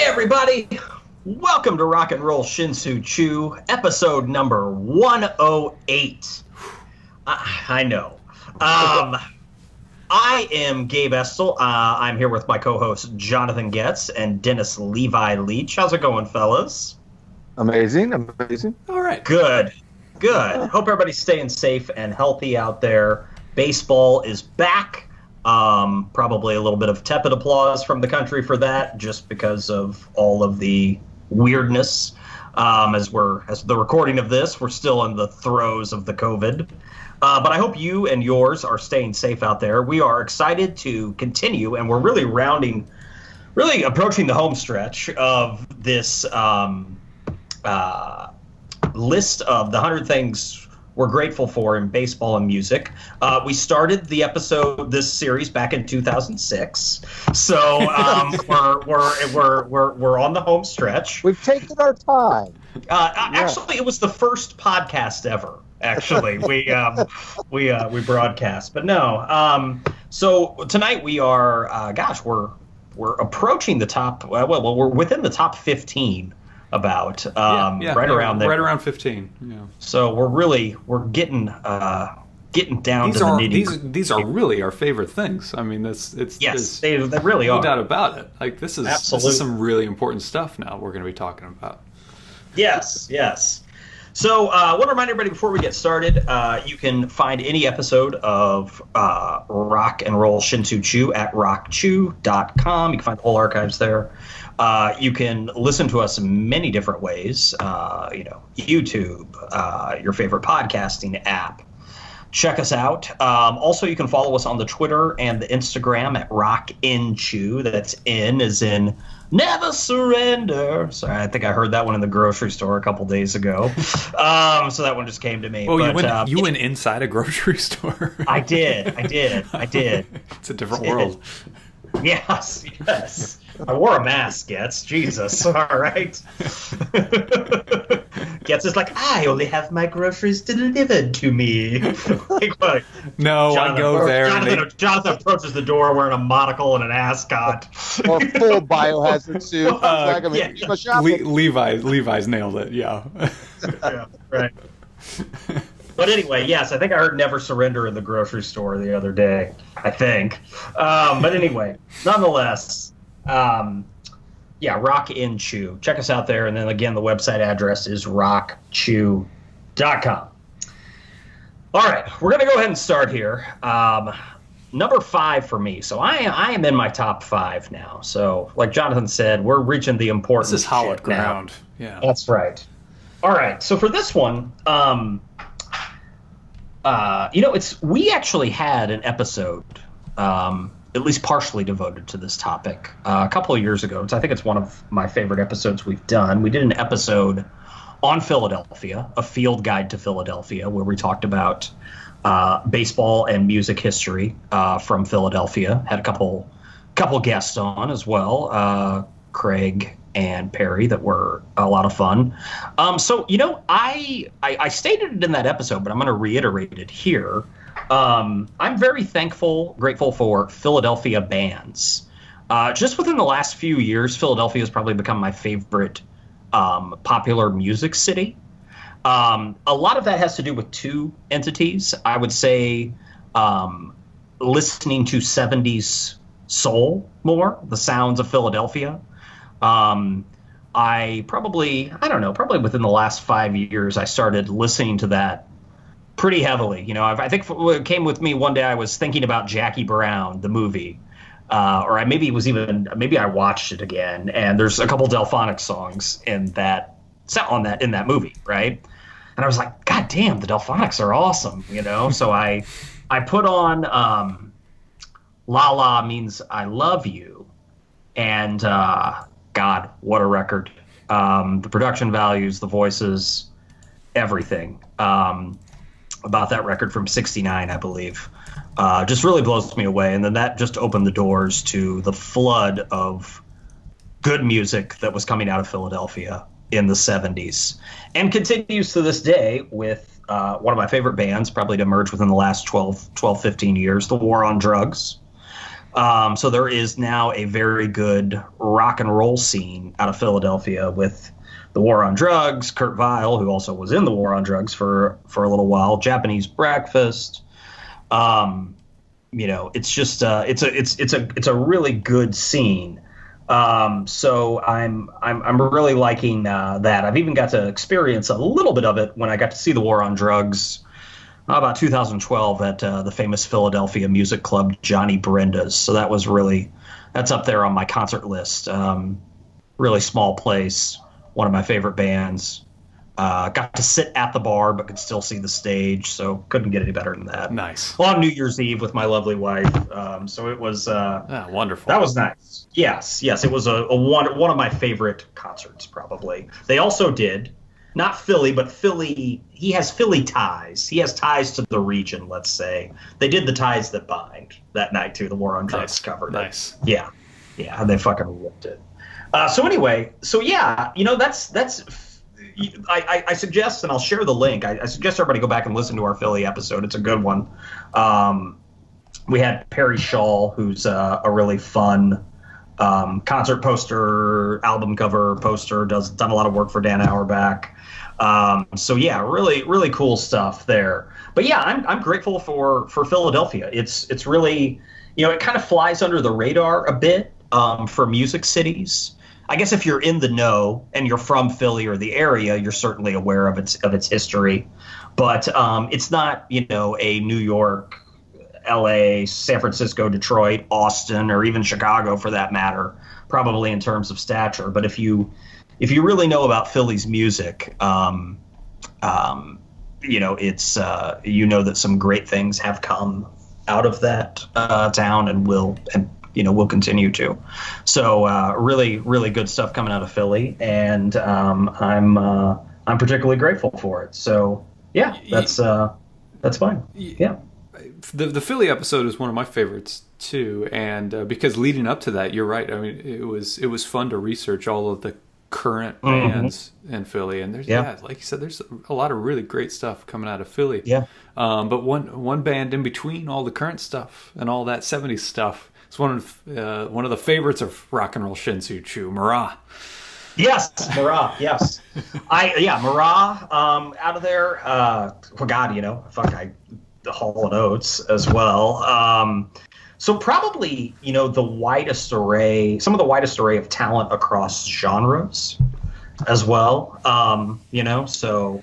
everybody, welcome to Rock and Roll Shin-Soo, episode number 108. I know. I am Gabe Estel. I'm here with my co-hosts Jonathan Getz and Dennis Levi Leach. How's it going, fellas? Amazing. All right. Good. Hope everybody's staying safe and healthy out there. Baseball is back. Probably a little bit of tepid applause from the country for that, just because of all of the weirdness. As the recording of this, we're still in the throes of the COVID. But I hope you and yours are staying safe out there. We are excited to continue, and we're really approaching the home stretch of this list of the 100 things we're grateful for in baseball and music. We started this series back in 2006, so we're on the home stretch. We've taken our time. Actually, it was the first podcast ever. Actually, we broadcast, but no. So tonight we are, we're approaching the top. Well, we're within the top 15. Around there, right around 15. Yeah. So we're getting down to the nitty. These are really our favorite things. I mean, they really are. No doubt about it. Like this is some really important stuff. Now we're going to be talking about. Yes. So I want to remind everybody before we get started, you can find any episode of Rock and Roll Shin-Soo at rockchew.com. You can find the whole archives there. You can listen to us in many different ways, YouTube, your favorite podcasting app. Check us out. Also, you can follow us on the Twitter and the Instagram at RockInChew. That's N as in never surrender. Sorry, I think I heard that one in the grocery store a couple days ago. So that one just came to me. Oh, you went inside a grocery store? I did. It's a different world. Yes. I wore a mask, Getz. Jesus. All right. Getz is like, I only have my groceries delivered to me. No, I go there. Jonathan approaches the door wearing a monocle and an ascot. Or full biohazard suit. Levi's nailed it, yeah. Yeah, right. But anyway, yes, I think I heard Never Surrender in the grocery store the other day, I think. But anyway, nonetheless, Rock in Chew. Check us out there. And then, again, the website address is rockchew.com. All right, we're going to go ahead and start here. Number 5 for me. So I am in my top 5 now. So like Jonathan said, we're reaching the important This is hallowed shit now. ground. Yeah. That's right. All right, so for this one... we actually had an episode, at least partially devoted to this topic, a couple of years ago. I think it's one of my favorite episodes we've done. We did an episode on Philadelphia, a field guide to Philadelphia, where we talked about baseball and music history from Philadelphia. Had a couple guests on as well, Craig and Perry, that were a lot of fun. I stated it in that episode, but I'm going to reiterate it here. I'm very grateful for Philadelphia bands. Just within the last few years, Philadelphia has probably become my favorite popular music city. A lot of that has to do with two entities. I would say listening to 70s soul more, the sounds of Philadelphia. Probably within the last 5 years, I started listening to that pretty heavily. I think what came with me one day, I was thinking about Jackie Brown, the movie, maybe I watched it again. And there's a couple Delphonics songs in that movie, right? And I was like, God damn, the Delphonics are awesome, So I put on La La Means I Love You, and God, what a record. The production values, the voices, everything about that record from '69, I believe, just really blows me away. And then that just opened the doors to the flood of good music that was coming out of Philadelphia in the 70s and continues to this day with one of my favorite bands, probably to emerge within the last 12, 15 years, The War on Drugs. So there is now a very good rock and roll scene out of Philadelphia with the War on Drugs, Kurt Weill, who also was in the War on Drugs for a little while, Japanese Breakfast. It's just it's a really good scene. So I'm really liking that. I've even got to experience a little bit of it when I got to see the War on Drugs about 2012 at the famous Philadelphia music club Johnny Brenda's. So that's up there on my concert list. Really small place, one of my favorite bands. Got to sit at the bar, but could still see the stage, so couldn't get any better than that. Nice. On New Year's Eve with my lovely wife, so it was wonderful. That was nice. Yes, it was one of my favorite concerts, probably. They also did, not Philly, but Philly. He has Philly ties. He has ties to the region, let's say. They did the Ties That Bind that night too. The War on Drugs covered it. Nice. Yeah, they fucking ripped it. So anyway, that's. I suggest, and I'll share the link. I suggest everybody go back and listen to our Philly episode. It's a good one. We had Perry Shaw, who's a really fun concert poster, album cover poster, done a lot of work for Dan Auerbach. So yeah, really, really cool stuff there. But yeah, I'm grateful for Philadelphia. It's really, it kind of flies under the radar a bit for music cities. I guess if you're in the know and you're from Philly or the area, you're certainly aware of its history. But it's not, a New York, L.A., San Francisco, Detroit, Austin, or even Chicago for that matter, probably in terms of stature. But if you really know about Philly's music, it's that some great things have come out of that town and will continue to. So really, really good stuff coming out of Philly, and I'm particularly grateful for it. So yeah, that's fine. Yeah. The Philly episode is one of my favorites too, and because leading up to that, you're right. I mean, it was fun to research all of the current bands in Philly, and there's like you said, there's a lot of really great stuff coming out of Philly. Yeah. But one band in between all the current stuff and all that '70s stuff. It's one of the favorites of rock and roll Shin-Soo, Mara. Yes, Mara. Yes, Mara. Out of there. The Hall & Oates as well. So probably some of the widest array of talent across genres as well. So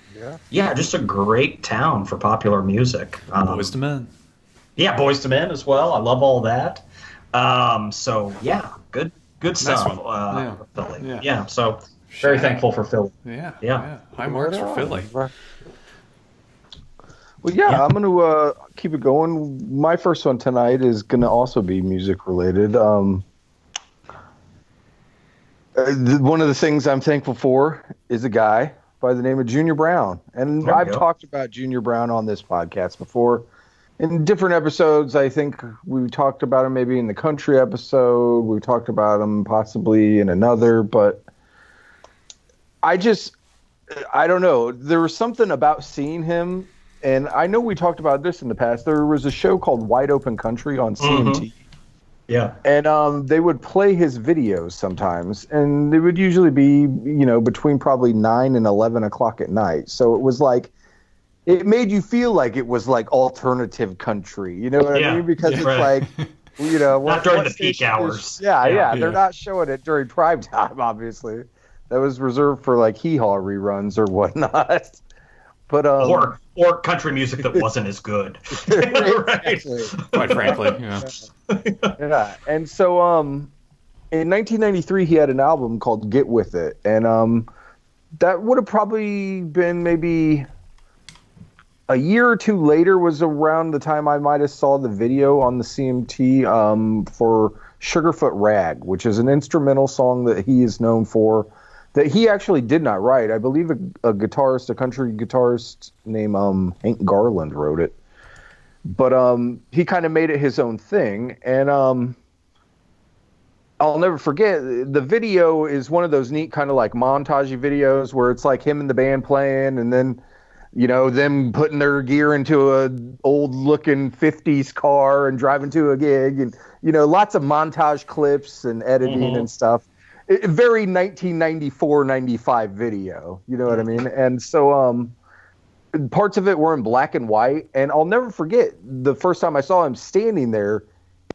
just a great town for popular music. Boyz II Men. Yeah, Boyz II Men as well. I love all that. So yeah, good stuff. Philly. Yeah. So very thankful for Philly. Yeah. High marks for Philly. Well, I'm going to keep it going. My first one tonight is going to also be music related. One of the things I'm thankful for is a guy by the name of Junior Brown, and I've talked about Junior Brown on this podcast before. In different episodes, I think we talked about him maybe in the country episode. We talked about him possibly in another, but I don't know. There was something about seeing him, and I know we talked about this in the past. There was a show called Wide Open Country on CMT. Yeah. And they would play his videos sometimes, and they would usually be, between probably 9 and 11 o'clock at night. So it was like, it made you feel like it was like alternative country, you know what I mean? Because it's like, not during the peak hours. They're not showing it during prime time, obviously. That was reserved for like hee-haw reruns or whatnot. But or country music that wasn't as good. Right. Quite frankly, yeah. And so in 1993 he had an album called Get With It, and that would have probably been maybe a year or two later was around the time I might have saw the video on the CMT for Sugarfoot Rag, which is an instrumental song that he is known for, that he actually did not write. I believe a country guitarist named Hank Garland wrote it. But he kind of made it his own thing. And I'll never forget, the video is one of those neat kind of like montagey videos where it's like him and the band playing, and then them putting their gear into a old looking 50s car and driving to a gig, and lots of montage clips and editing and stuff. Very 1994-95 video, you know what I mean? And so parts of it were in black and white, and I'll never forget the first time I saw him standing there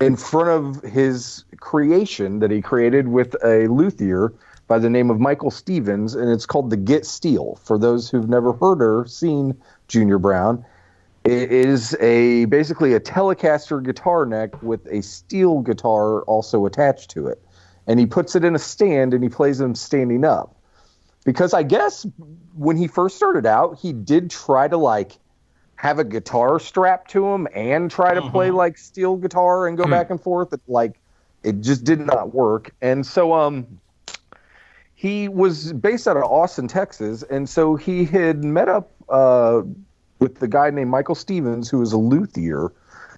in front of his creation that he created with a luthier by the name of Michael Stevens, and it's called the Get Steel. For those who've never heard or seen Junior Brown, it is basically a Telecaster guitar neck with a steel guitar also attached to it. And he puts it in a stand and he plays them standing up. Because I guess when he first started out, he did try to have a guitar strapped to him and try to play steel guitar and go back and forth. It just did not work. And so he was based out of Austin, Texas. And so he had met up with the guy named Michael Stevens, who was a luthier,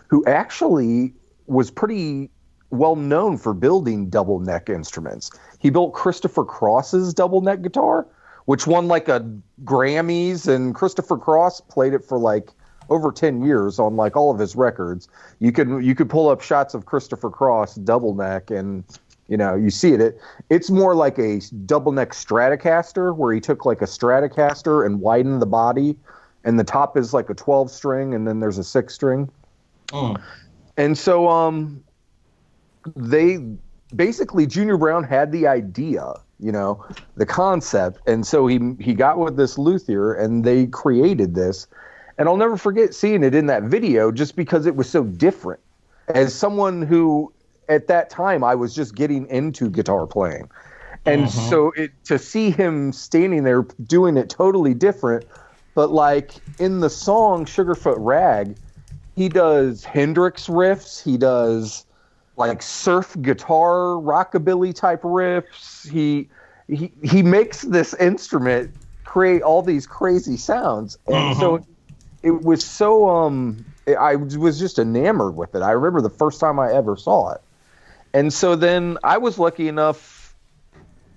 who actually was pretty well known for building double neck instruments. He built Christopher Cross's double neck guitar, which won a Grammys, and Christopher Cross played it for over 10 years on all of his records. You could pull up shots of Christopher Cross double neck, and you see it. It's more like a double neck Stratocaster, where he took a Stratocaster and widened the body, and the top is a 12 string, and then there's a 6 string. And so they basically, Junior Brown had the idea, the concept, and so he got with this luthier and they created this. And I'll never forget seeing it in that video, just because it was so different. As someone who at that time I was just getting into guitar playing, and so to see him standing there doing it totally different, but in the song Sugarfoot Rag, he does Hendrix riffs, he does surf guitar, rockabilly type riffs. He makes this instrument create all these crazy sounds, and so it was so I was just enamored with it. I remember the first time I ever saw it, and so then I was lucky enough,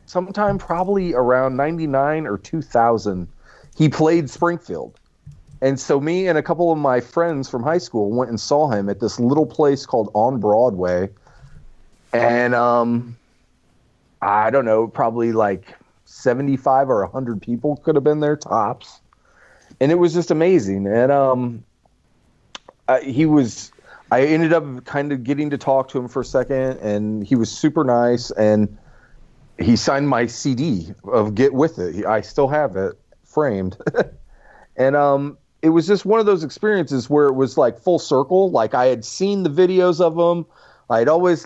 sometime probably around 99 or 2000, he played Springfield. And so me and a couple of my friends from high school went and saw him at this little place called On Broadway. And I don't know, probably 75 or 100 people could have been there tops. And it was just amazing. And I ended up kind of getting to talk to him for a second, and he was super nice. And he signed my CD of Get With It. I still have it framed. And it was just one of those experiences where it was full circle. I had seen the videos of him. I'd always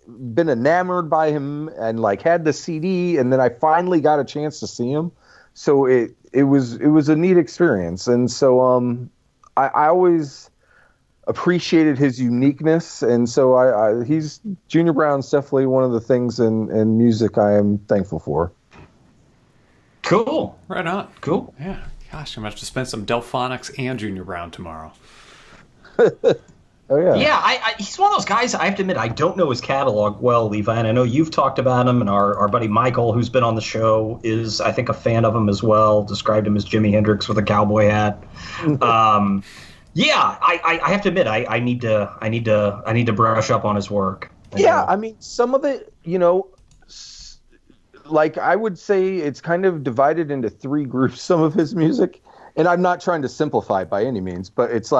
been enamored by him and had the CD, and then I finally got a chance to see him. So it was a neat experience. And so I always appreciated his uniqueness. And so he's Junior Brown's definitely one of the things in music I am thankful for. Cool. Right on. Cool. Yeah. Gosh, I'm going to have to spend some Delphonics and Junior Brown tomorrow. Oh, yeah. Yeah, he's one of those guys, I have to admit, I don't know his catalog well, Levi, and I know you've talked about him, and our buddy Michael, who's been on the show, is, I think, a fan of him as well, described him as Jimi Hendrix with a cowboy hat. Yeah, I have to admit, I need to brush up on his work. Yeah, I mean, some of it, I would say it's kind of divided into 3 groups, some of his music. And I'm not trying to simplify it by any means, but it's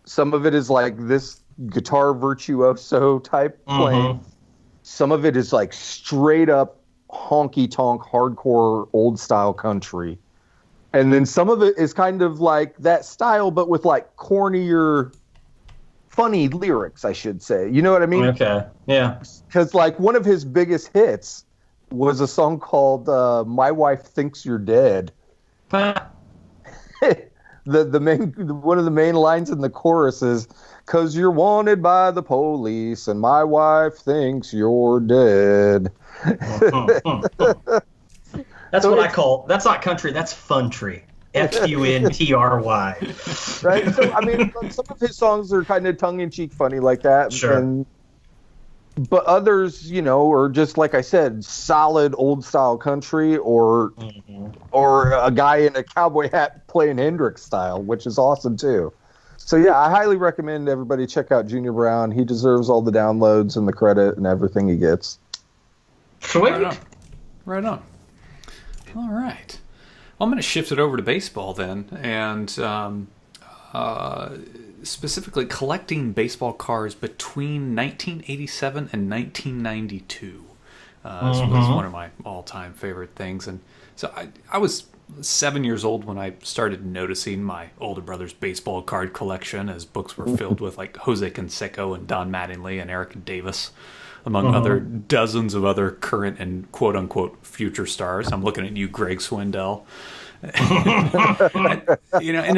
some of it is this guitar virtuoso type playing. Some of it is straight up honky tonk, hardcore, old style country. And then some of it is kind of that style, but with cornier, funny lyrics, I should say. You know what I mean? Okay. Yeah. Because one of his biggest hits was a song called "My Wife Thinks You're Dead." One of the main lines in the chorus is, "'Cause you're wanted by the police, and my wife thinks you're dead." That's so what I call. That's not country. That's funtry. FUNTRY. Right. So I mean, some of his songs are kind of tongue in cheek, funny like that. Sure. And But others, are just like I said, solid old style country, or a guy in a cowboy hat playing Hendrix style, which is awesome too. So yeah, I highly recommend everybody check out Junior Brown. He deserves all the downloads and the credit and everything he gets. Sweet. Right on. All right. Well, I'm going to shift it over to baseball then, and specifically collecting baseball cards between 1987 and 1992. This was one of my all-time favorite things. And so I was 7 years old when I started noticing my older brother's baseball card collection, as books were filled with like Jose Canseco and Don Mattingly and Eric Davis, among other dozens of other current and quote-unquote future stars. I'm looking at you, Greg Swindell. And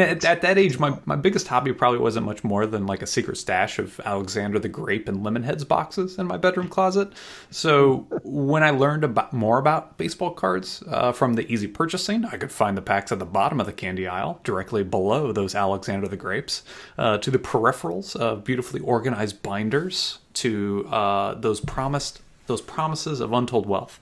at that age, my biggest hobby probably wasn't much more than like a secret stash of Alexander the Grape and Lemonheads boxes in my bedroom closet. So when I learned more about baseball cards from the easy purchasing, I could find the packs at the bottom of the candy aisle, directly below those Alexander the Grapes, to the peripherals of beautifully organized binders, to those promises of untold wealth.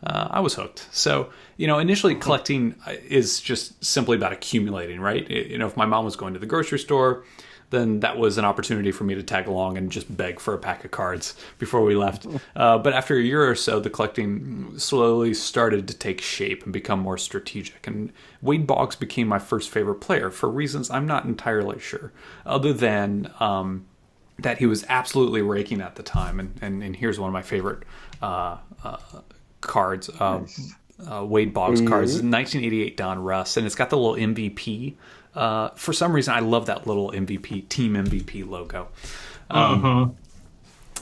I was hooked. So, initially collecting is just simply about accumulating, right? If my mom was going to the grocery store, then that was an opportunity for me to tag along and just beg for a pack of cards before we left. But after a year or so, the collecting slowly started to take shape and become more strategic. And Wade Boggs became my first favorite player for reasons I'm not entirely sure, other than that he was absolutely raking at the time. And here's one of my favorite cards, Wade Boggs cards, 1988 Don Russ, and it's got the little MVP. For some reason, I love that little MVP, Team MVP logo.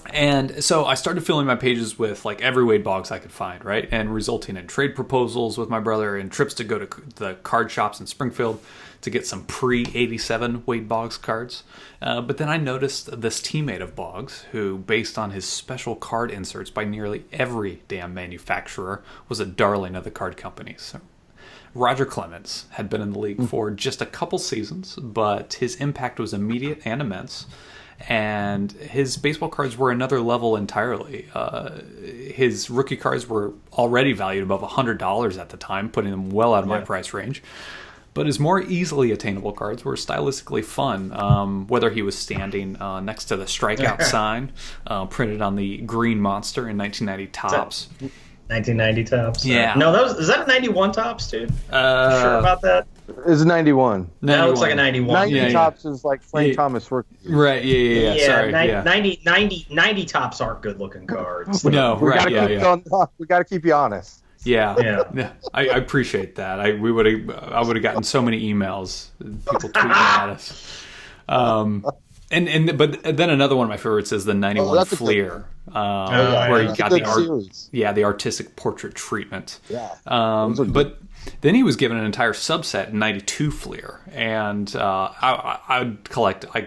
And so I started filling my pages with like every Wade Boggs I could find, right? And resulting in trade proposals with my brother and trips to go to the card shops in Springfield to get some pre-87 Wade Boggs cards. But then I noticed this teammate of Boggs, who, based on his special card inserts by nearly every damn manufacturer, was a darling of the card companies. So Roger Clemens had been in the league for just a couple seasons, but his impact was immediate and immense. And his baseball cards were another level entirely. His rookie cards were already valued above $100 at the time, putting them well out of my price range. But his more easily attainable cards were stylistically fun, whether he was standing next to the strikeout sign printed on the Green Monster in 1990 Topps. 1990 Topps? Yeah. No, is that a 91 Topps, dude? Sure about that? It's 91. That looks like a 91. 90 Topps is like Frank Thomas rookie. Right, yeah. Sorry, 90 Topps aren't good-looking cards. No, we right, We got to keep you honest. Yeah. I appreciate that. I would have gotten so many emails, people tweeting at us. But then another one of my favorites is the 91 Fleer, where you got the artistic portrait treatment. Yeah. But then he was given an entire subset in 92 Fleer, and I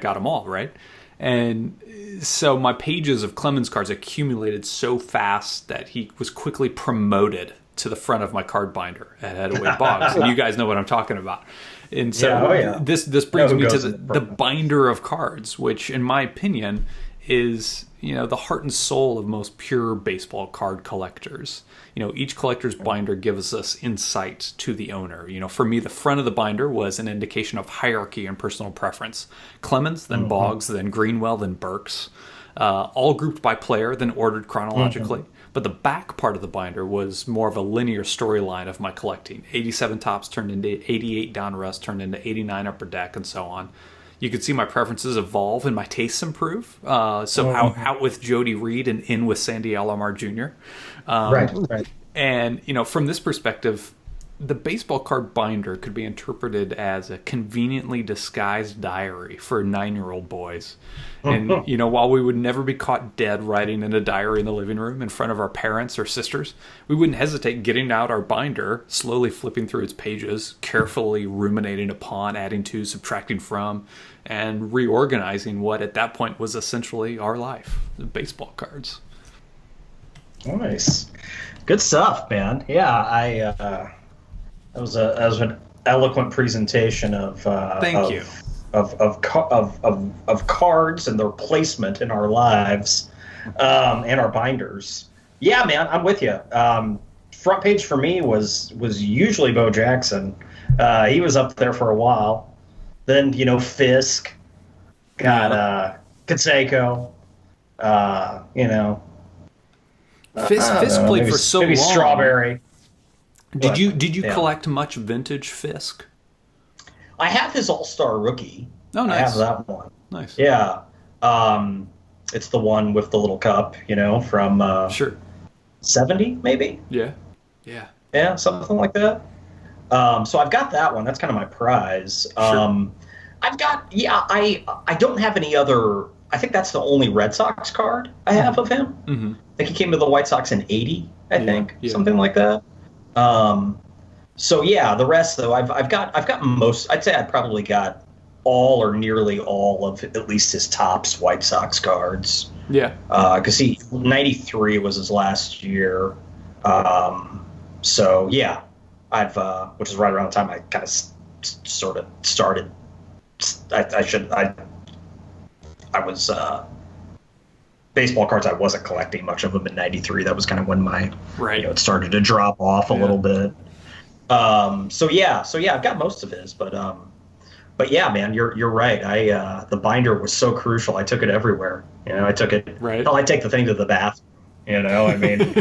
got them all, right? And so my pages of Clemens cards accumulated so fast that he was quickly promoted to the front of my card binder at Head of Wade Boggs. And you guys know what I'm talking about. And so this brings me to the binder of cards, which in my opinion is, the heart and soul of most pure baseball card collectors. Each collector's binder gives us insight to the owner. For me, the front of the binder was an indication of hierarchy and personal preference. Clemens, then Boggs, then Greenwell, then Burks, all grouped by player, then ordered chronologically. But the back part of the binder was more of a linear storyline of my collecting. 87 Topps turned into 88 Don Russ, turned into 89 Upper Deck, and so on. You could see my preferences evolve and my tastes improve. Out with Jody Reed and in with Sandy Alomar Jr. Right. And, from this perspective, the baseball card binder could be interpreted as a conveniently disguised diary for 9-year-old boys. And, while we would never be caught dead writing in a diary in the living room in front of our parents or sisters, we wouldn't hesitate getting out our binder, slowly flipping through its pages, carefully ruminating upon, adding to, subtracting from, and reorganizing what at that point was essentially our life, the baseball cards. Nice. Good stuff, man. Yeah, that was an eloquent presentation of Thank you. Of cards and their placement in our lives. and our binders. Yeah, man, I'm with you. Front page for me was usually Bo Jackson. He was up there for a while. Then, Fisk, got Canseco, Fisk played for so maybe long. Strawberry. Did you collect much vintage Fisk? I have his All-Star rookie. Oh, nice. I have that one. Nice. Yeah. It's the one with the little cup, from Sure. 70, maybe? Yeah. Yeah, something like that. So I've got that one. That's kind of my prize. Sure. I've got, I don't have any other. I think that's the only Red Sox card I have of him. Mm-hmm. I think he came to the White Sox in 80, I think, yeah. something like that. So yeah, the rest though, I've got most. I'd say I probably got all or nearly all of at least his Topps White Sox cards. Yeah. Because 93 was his last year. So yeah, which is right around the time I kind of sort of started. I was baseball cards. I wasn't collecting much of them in '93. That was kind of when my it started to drop off a little bit. So yeah, I've got most of his, but yeah, man, you're right. The binder was so crucial. I took it everywhere. I took it. Right. Hell, I take the thing to the bathroom. I mean.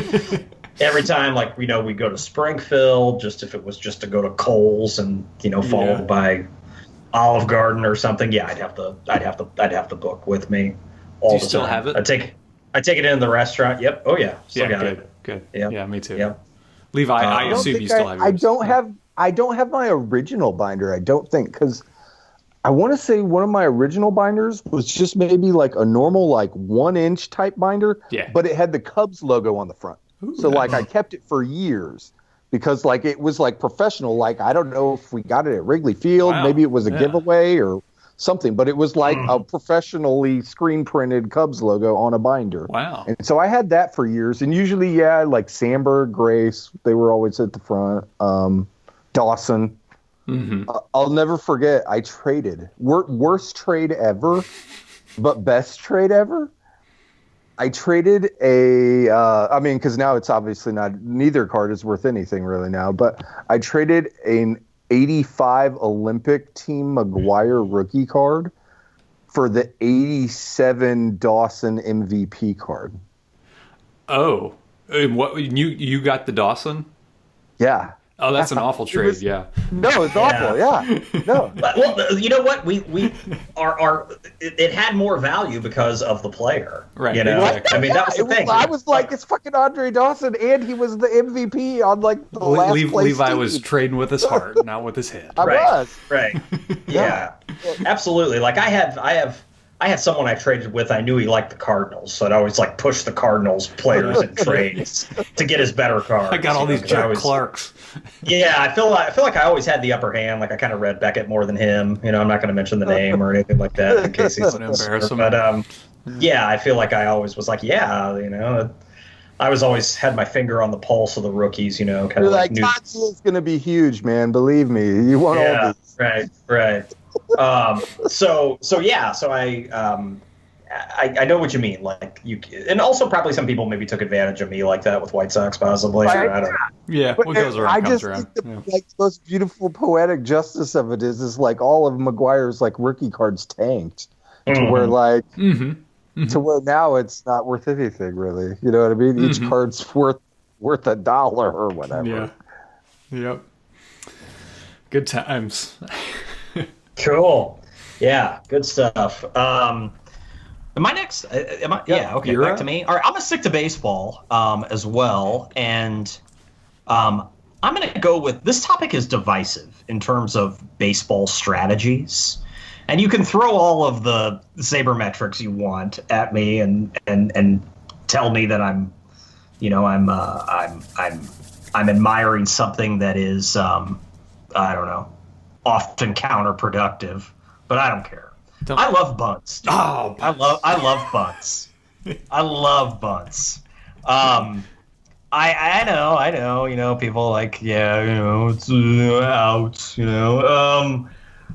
Every time, we go to Springfield, just if it was just to go to Kohl's and followed by Olive Garden or something. Yeah, I'd have the book with me all the time. Do you still have it? I take it in the restaurant. Yep. Oh yeah. Still got it. Good. Yep. Yeah, me too. Yep. Levi, I assume you still have yours. I don't have my original binder. I don't think, because I want to say one of my original binders was just maybe like a normal 1-inch type binder. Yeah. But it had the Cubs logo on the front. Ooh, so I kept it for years because it was professional. I don't know if we got it at Wrigley Field. Wow. Maybe it was a giveaway or something, but it was a professionally screen printed Cubs logo on a binder. Wow. And so I had that for years. And usually, Sandberg, Grace, they were always at the front. Dawson. Mm-hmm. I'll never forget, I traded. Worst trade ever, but best trade ever. I traded because now it's obviously neither card is worth anything really now, but I traded an 85 Olympic Team McGuire rookie card for the 87 Dawson MVP card. Oh, what you got the Dawson? Yeah. Oh, that's an awful trade. Yeah. No, it's awful. Yeah. No. Well, you know what? It had more value because of the player. Right. I mean, that was the thing. I was like, it's fucking Andre Dawson, and he was the MVP on the last place. Levi team. was trading with his heart, not with his head. I was. Right. Yeah. Absolutely. I had someone I traded with. I knew he liked the Cardinals, so I'd always push the Cardinals players in trades to get his better cards. I got all these Jack Clarks. Yeah, I feel like I always had the upper hand. I kind of read Beckett more than him. I'm not going to mention the name or anything like that in case he's embarrassing. But yeah, I feel like I always was I was always had my finger on the pulse of the rookies. Kind of Tatsuya's going to be huge, man. Believe me, you want all these. Right. So I know what you mean. And also probably some people maybe took advantage of me like that with White Sox, possibly. I don't know. Yeah, what goes around comes around. Think the most beautiful poetic justice of it is all of McGuire's rookie cards tanked to where to where now it's not worth anything really. You know what I mean? Each card's worth $1 or whatever. Yeah. Yep. Good times. Cool. Yeah, good stuff. My next, okay, back to me. All right, I'm gonna stick to baseball as well, and I'm gonna go with this topic is divisive in terms of baseball strategies, and you can throw all of the sabermetrics you want at me and tell me that I'm admiring something that is I don't know, often counterproductive, but I don't care. I love bunts. Dude. Oh, I love bunts. I love bunts. I know. People it's out.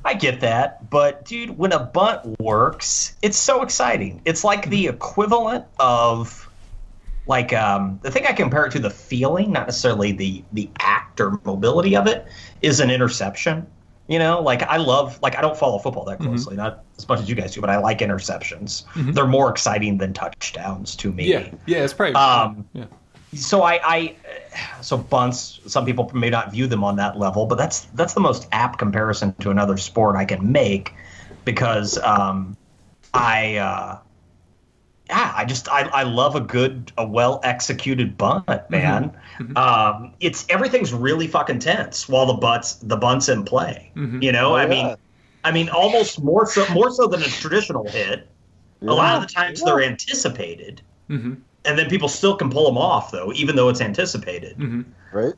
I get that, but dude, when a bunt works, it's so exciting. It's like the equivalent of like the thing I compare it to, the feeling, not necessarily the act or mobility of it, is an interception. You know, like I don't follow football that closely, not as much as you guys do, but I like interceptions. They're more exciting than touchdowns to me. Yeah, it's probably So bunts, some people may not view them on that level, but that's the most apt comparison to another sport I can make, because I love a well executed bunt, man. It's everything's really fucking tense while the bunt's in play. You know, I mean, almost more so than a traditional hit. A lot of the times they're anticipated. And then people still can pull them off, though, even though it's anticipated. Right.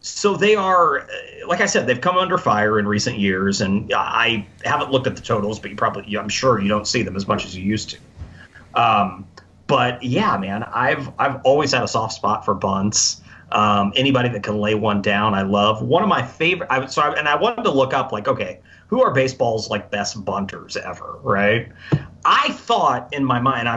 So they are, like I said, they've come under fire in recent years, and I haven't looked at the totals, but I'm sure you don't see them as much as you used to. But yeah, man, I've always had a soft spot for bunts. Anybody that can lay one down, I love. One of my favorite. I wanted to look up, like, okay, who are baseball's like best bunters ever, right? I thought in my mind,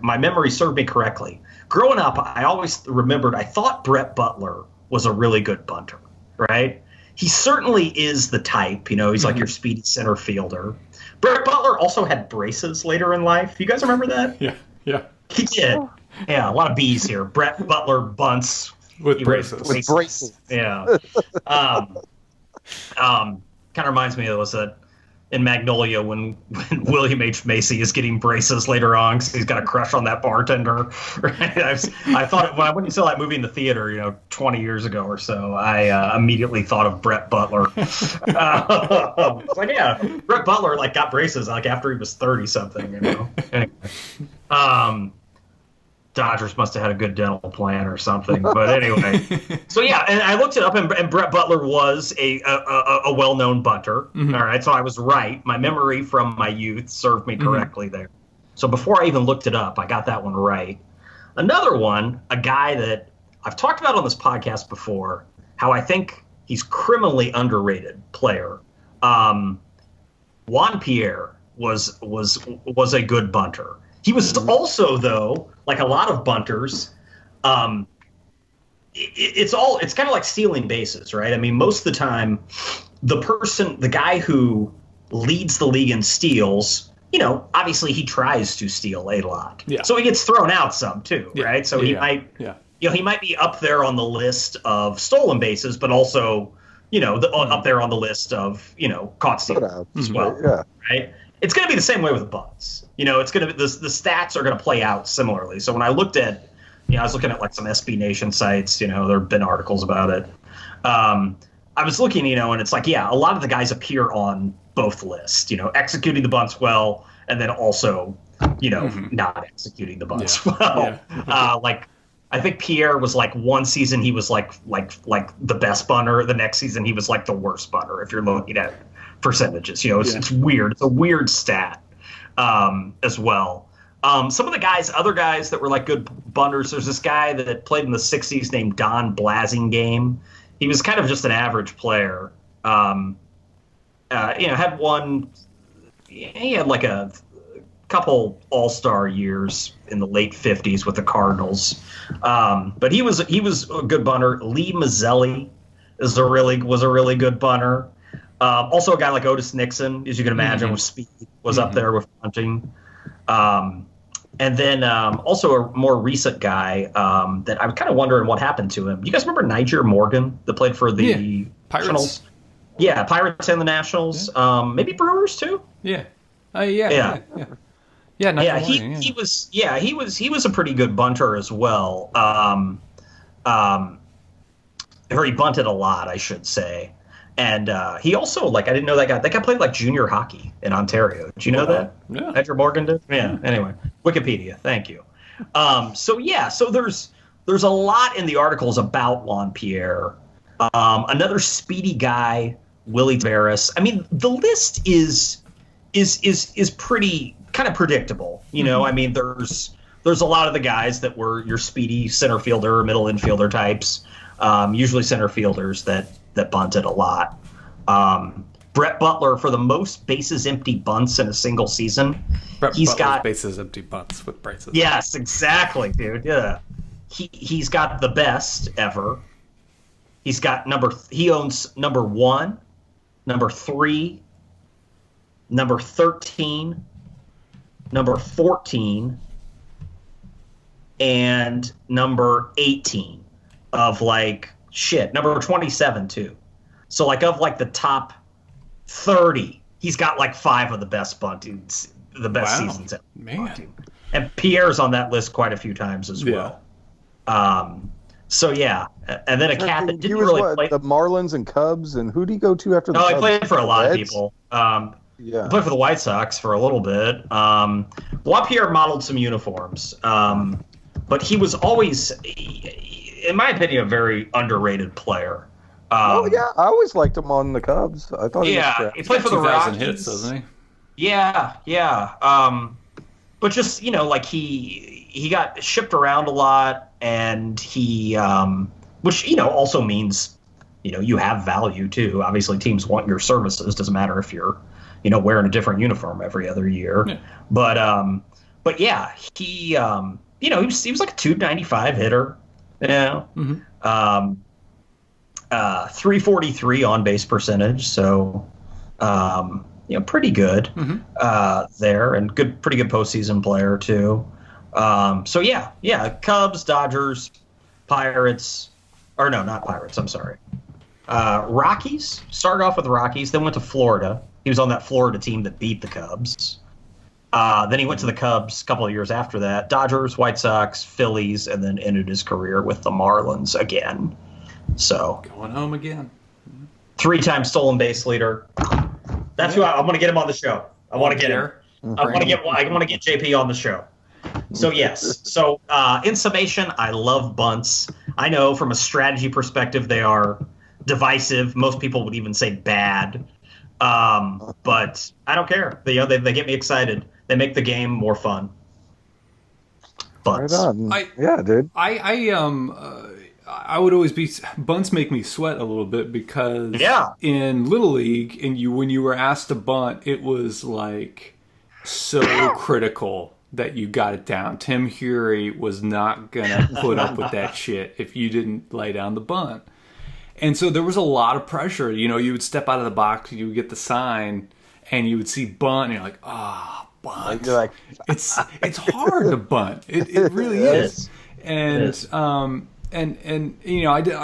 my memory served me correctly. Growing up, I always remembered, I thought Brett Butler was a really good bunter, right? He certainly is the type, you know, he's like your speedy center fielder. Brett Butler also had braces later in life. Do you guys remember that? Yeah. He did. Yeah, a lot of B's here. Brett Butler bunts. With braces. Yeah. Kind of reminds me of in Magnolia when William H. Macy is getting braces later on because he's got a crush on that bartender. Right? I thought when you saw that movie in the theater, you know, 20 years ago or so, I immediately thought of Brett Butler. Like, yeah, Brett Butler like got braces like after he was 30 something. You know. Anyway, Dodgers must have had a good dental plan or something. But anyway, so yeah, and I looked it up, and Brett Butler was a well-known bunter. All right, so I was right. My memory from my youth served me correctly there. So before I even looked it up, I got that one right. Another one, a guy that I've talked about on this podcast before, how I think he's criminally underrated player. Juan Pierre was a good bunter. He was also, though, like a lot of bunters, it's kind of like stealing bases, right? I mean, most of the time, the guy who leads the league in steals, you know, obviously he tries to steal a lot. Yeah. So he gets thrown out some too, right? So he might be up there on the list of stolen bases, but also, you know, up there on the list of, you know, caught stealing as well, right? It's going to be the same way with bunts. You know, it's going to be the stats are going to play out similarly. So when I looked at, you know, I was looking at like some SB Nation sites. You know, there have been articles about it. I was looking, you know, and it's like, yeah, a lot of the guys appear on both lists. You know, executing the bunts well, and then also, you know, not executing the bunts well. Like, I think Pierre was like one season he was like the best bunter. The next season he was like the worst bunter. If you're looking at percentages, you know, it's weird. It's a weird stat as well. Some of the other guys that were like good bunters, there's this guy that played in the 60s named Don Blasingame. He was kind of just an average player. You know, he had like a couple all-star years in the late 50s with the Cardinals. But he was a good bunter. Lee Mazzelli was a really good bunter. Also, a guy like Otis Nixon, as you can imagine, with speed, was up there with punching. And then also a more recent guy that I was kind of wondering what happened to him. You guys remember Niger Morgan that played for the Pirates? Nationals? Yeah, Pirates and the Nationals. Maybe Brewers too. Yeah. He was a pretty good bunter as well. Or he bunted a lot, I should say. And he also, like, I didn't know that guy. That guy played, like, junior hockey in Ontario. Did you know that? Yeah. Niger Morgan did? Yeah. Anyway, Wikipedia. Thank you. So there's a lot in the articles about Juan Pierre. Another speedy guy, Willie Tavares. I mean, the list is pretty kind of predictable. You know, I mean, there's a lot of the guys that were your speedy center fielder, middle infielder types, usually center fielders that bunted a lot. Brett Butler for the most bases empty bunts in a single season. He's got bases empty bunts with braces. Yes, exactly, dude. Yeah, he's got the best ever. He's got he owns number 1, number 3, number 13, number 14, and number 18 of number 27 too. So of the top 30, he's got 5 of the best buntings, the best seasons ever. Man. And Pierre's on that list quite a few times as well. So yeah, and then a cat that didn't really play the Marlins and Cubs, and who did he go to after the Cubs? He played for a lot of people. He played for the White Sox for a little bit. Juan Pierre modeled some uniforms, but he was always, in my opinion, a very underrated player. I always liked him on the Cubs. I thought he played for the Rockies. Hits, doesn't he? Yeah. But just he got shipped around a lot. And he, which, also means, you have value too. Obviously, teams want your services. Doesn't matter if you're, wearing a different uniform every other year. Yeah. But yeah, he was like a 295 hitter. Mm-hmm. 343 on base percentage. So, pretty good there, and pretty good postseason player too. So yeah, Cubs, Dodgers, Pirates, or no, not Pirates. I'm sorry. Rockies. Started off with the Rockies, then went to Florida. He was on that Florida team that beat the Cubs. Then he went to the Cubs a couple of years after that. Dodgers, White Sox, Phillies, and then ended his career with the Marlins again. So going home again. 3-time stolen base leader. That's who I'm going to get him on the show. I want to get him. I want to get JP on the show. So yes. So in summation, I love bunts. I know from a strategy perspective they are divisive. Most people would even say bad. But I don't care. They get me excited. They make the game more fun. Bunts. Right on. Yeah, dude. I would always be bunts make me sweat a little bit because in Little League when you were asked to bunt, it was so critical that you got it down. Tim Hury was not gonna put up with that shit if you didn't lay down the bunt. And so there was a lot of pressure. You would step out of the box, you would get the sign, and you would see bunt, and you're like, bunt. You're like, it's hard to bunt. It really is. And I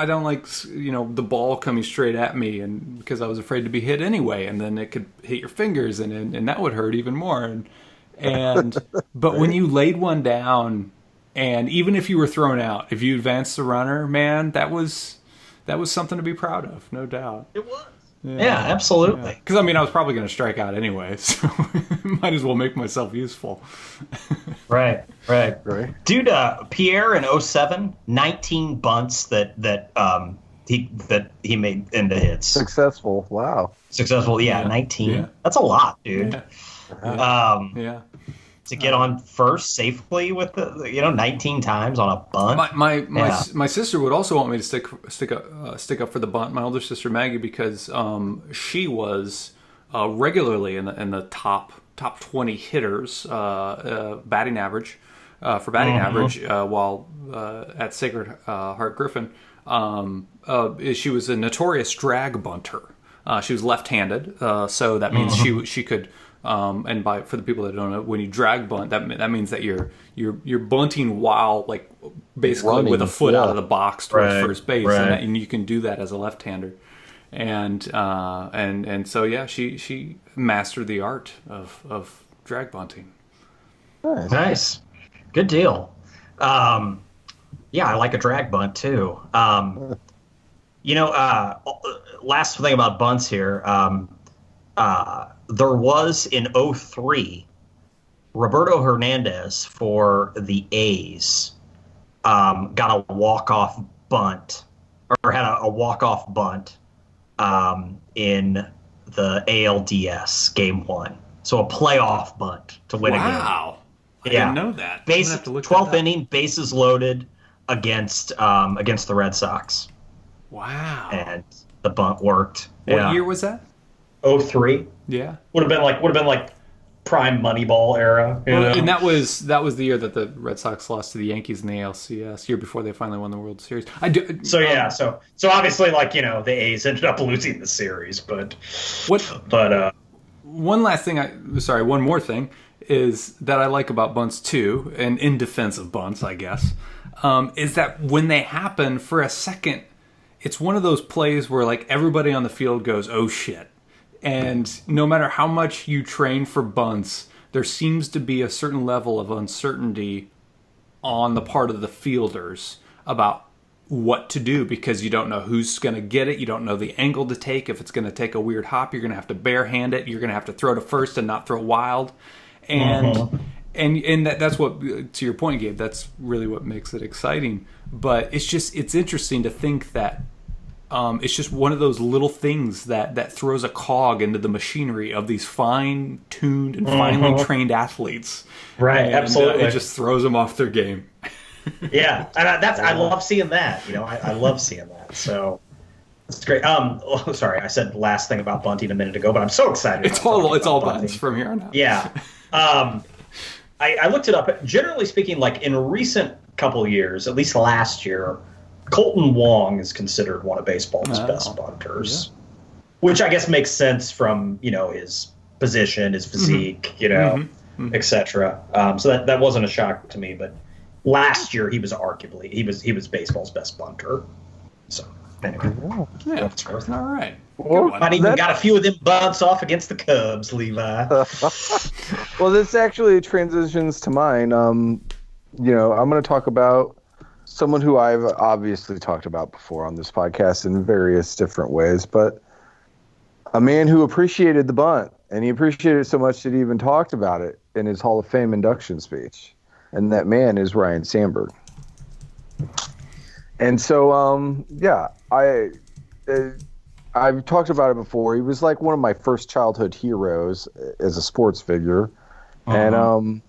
don't like the ball coming straight at me, and because I was afraid to be hit anyway, and then it could hit your fingers, and that would hurt even more. But when you laid one down, and even if you were thrown out, if you advanced the runner, man, that was something to be proud of, no doubt. It was. Yeah, absolutely. Because, I was probably going to strike out anyway, so might as well make myself useful. Right. Dude, Pierre in 07, 19 bunts that he made into hits. Successful, wow. Successful, 19. Yeah. That's a lot, dude. Yeah. To get on first safely with 19 times on a bunt. My sister would also want me to stick up for the bunt. My older sister Maggie, because she was regularly in the top 20 hitters batting average while at Sacred Heart Griffin. She was a notorious drag bunter. She was left-handed, so that means she could. For the people that don't know, when you drag bunt, that means that you're bunting while basically running, with a foot out of the box towards first base, and you can do that as a left-hander, and so she mastered the art of drag bunting. Nice, good deal. I like a drag bunt too. Last thing about bunts here. There was in 03, Roberto Hernandez for the A's got a walk-off bunt, or had a walk-off bunt in the ALDS Game 1. So a playoff bunt to win a game. Wow. I didn't know that. 12th inning, bases loaded against the Red Sox. Wow. And the bunt worked. What year was that? 03. Yeah. Would have been like prime Moneyball era. And that was the year that the Red Sox lost to the Yankees in the ALCS, year before they finally won the World Series. So obviously, like, the A's ended up losing the series, but one more thing is that I like about bunts too, and in defense of bunts, I guess, is that when they happen for a second, it's one of those plays where like everybody on the field goes, "Oh shit." And no matter how much you train for bunts, there seems to be a certain level of uncertainty on the part of the fielders about what to do, because you don't know who's going to get it. You don't know the angle to take. If it's going to take a weird hop, you're going to have to barehand it. You're going to have to throw to first and not throw wild. And that's what, to your point, Gabe, that's really what makes it exciting. But it's interesting to think that it's just one of those little things that throws a cog into the machinery of these fine-tuned and finely trained athletes. Right, and, absolutely. It just throws them off their game. Yeah, and I love seeing that. I love seeing that. So it's great. Sorry, I said the last thing about bunting a minute ago, but I'm so excited. It's all bunts from here on out. Yeah. I looked it up. Generally speaking, like in recent couple of years, at least last year, Colton Wong is considered one of baseball's best bunters, which I guess makes sense from, his position, his physique, etc. So that wasn't a shock to me, but last year he was baseball's best bunter. So anyway, that's all right. I even got a few of them bunts off against the Cubs, Levi. Well, this actually transitions to mine. I'm going to talk about someone who I've obviously talked about before on this podcast in various different ways, but a man who appreciated the bunt, and he appreciated it so much that he even talked about it in his Hall of Fame induction speech. And that man is Ryne Sandberg. And so, I've talked about it before. He was like one of my first childhood heroes as a sports figure. And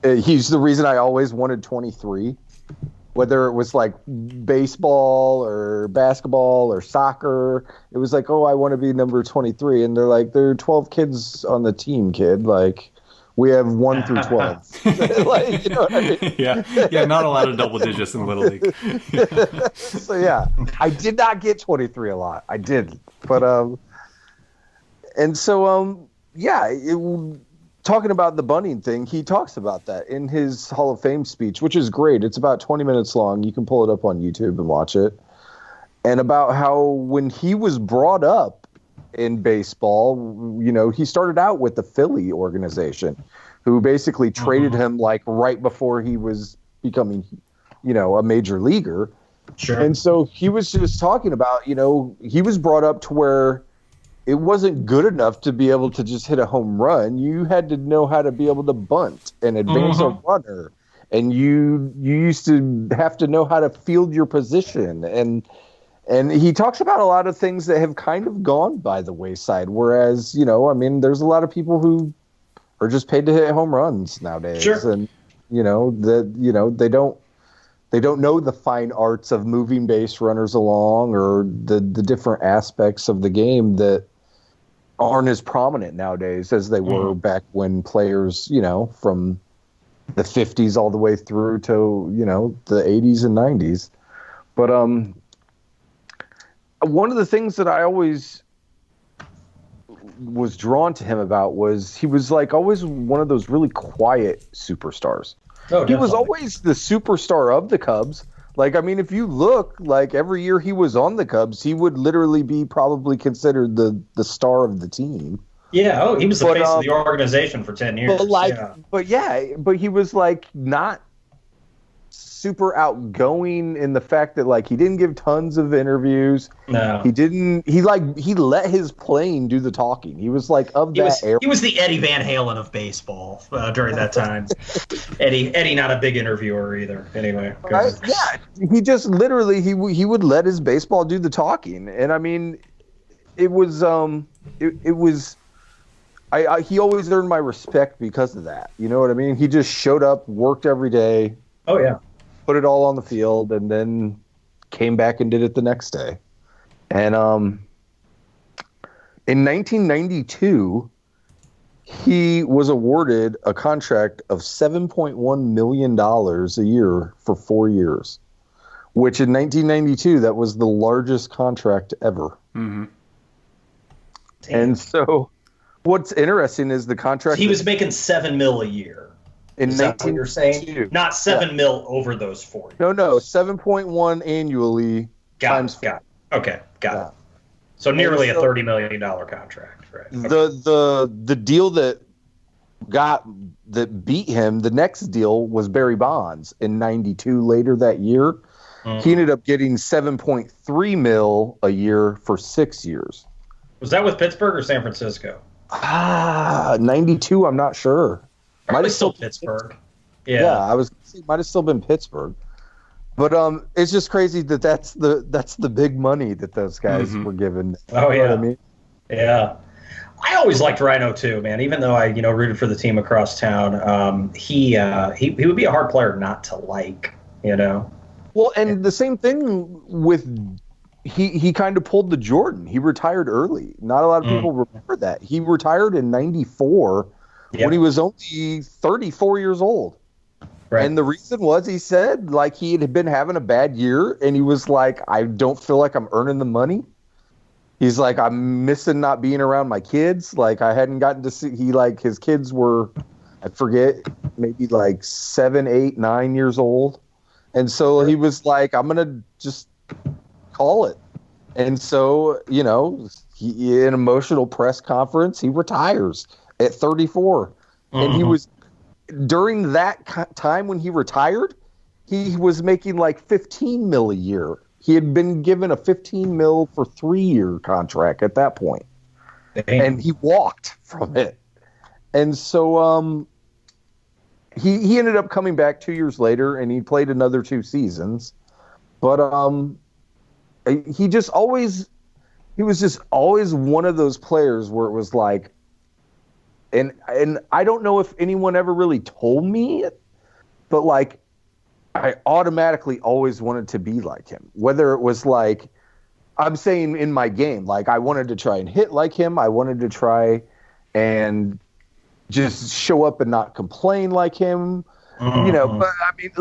he's the reason I always wanted 23, whether it was like baseball or basketball or soccer. It was like, oh, I want to be number 23. And they're like, there are 12 kids on the team, kid. Like, we have 1 through 12. Like, you know what I mean? Yeah, not a lot of double digits in Little League. So, yeah, I did not get 23 a lot. I didn't. But, talking about the bunting thing, he talks about that in his Hall of Fame speech, which is great. It's about 20 minutes long. You can pull it up on YouTube and watch it. And about how when he was brought up in baseball, he started out with the Philly organization, who basically traded him like right before he was becoming, a major leaguer. Sure. And so he was just talking about, he was brought up to where it wasn't good enough to be able to just hit a home run. You had to know how to be able to bunt and advance a runner. And you used to have to know how to field your position. And he talks about a lot of things that have kind of gone by the wayside. Whereas, there's a lot of people who are just paid to hit home runs nowadays. Sure. And, they don't know the fine arts of moving base runners along, or the different aspects of the game that aren't as prominent nowadays as they were back when players, from the 50s all the way through to, the 80s and 90s. But one of the things that I always was drawn to him about was he was like always one of those really quiet superstars. Oh, he was always the superstar of the Cubs. Like, if you look, like every year he was on the Cubs, he would literally be probably considered the star of the team. Yeah, he was the face of the organization for 10 years. But he was like not super outgoing in the fact that like he didn't give tons of interviews. No, he let his playing do the talking. He was like era. He was the Eddie Van Halen of baseball during that time. Eddie, not a big interviewer either. Anyway, he just literally he would let his baseball do the talking, and it was he always earned my respect because of that. You know what I mean? He just showed up, worked every day. Oh yeah. Put it all on the field, and then came back and did it the next day. And In 1992, he was awarded a contract of $7.1 million a year for 4 years, which in 1992, that was the largest contract ever. Mm-hmm. And so what's interesting is the contract... So he was making $7 million a year. Is that what you're saying? Not $7 million over those 4 years. No, 7.1 annually times 4. Okay, got it. So nearly a $30 million contract, right? Okay. The deal that beat him, the next deal was Barry Bonds in 92 later that year. Mm-hmm. He ended up getting $7.3 million a year for 6 years. Was that with Pittsburgh or San Francisco? 92, I'm not sure. Might have still Pittsburgh. Yeah, I was might have still been Pittsburgh. But it's just crazy that's the big money that those guys were given. Oh, you know what I mean? Yeah. I always liked Rhino too, man. Even though I, rooted for the team across town, he would be a hard player not to like, Well, and the same thing with he kind of pulled the Jordan. He retired early. Not a lot of people remember that. He retired in 94 when he was only 34 years old. Right. And the reason was, he said, like, he had been having a bad year, and he was like, I don't feel like I'm earning the money. He's like, I'm missing not being around my kids. Like, I hadn't gotten to see, his kids were, I forget, maybe like 7, 8, 9 years old. And so he was like, I'm going to just call it. And so, in an emotional press conference, he retires at 34. And he was, during that time when he retired, he was making like $15 million a year. He had been given a $15 million for 3-year contract at that point. Dang. And he walked from it. And so he ended up coming back 2 years later, and he played another 2 seasons. But he was just always one of those players where it was like, and I don't know if anyone ever really told me it, but like, I automatically always wanted to be like him. Whether it was like, I'm saying in my game, like I wanted to try and hit like him. I wanted to try and just show up and not complain like him. But I mean,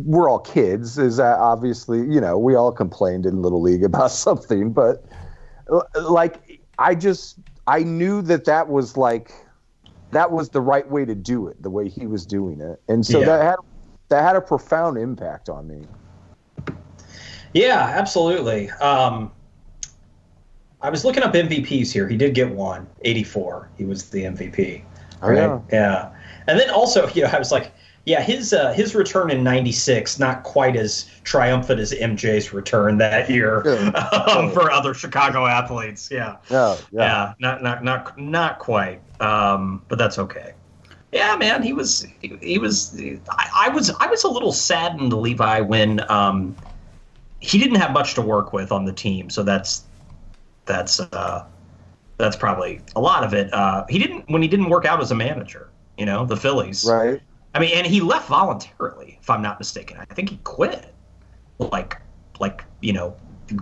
we're all kids. Is that obviously, we all complained in Little League about something, but like, I knew that was the right way to do it, the way he was doing it. And so that had a profound impact on me. Yeah, absolutely. I was looking up MVPs here. He did get one, 84. He was the MVP. Right? Oh, yeah. And then also, I was like, his return in 96, not quite as triumphant as MJ's return that year for other Chicago athletes. Yeah. Not quite. But that's okay. Yeah, man, he was. I was a little saddened, Levi, when he didn't have much to work with on the team. So that's probably a lot of it. He didn't work out as a manager. The Phillies. Right. I mean, and he left voluntarily, if I'm not mistaken. I think he quit. Didn't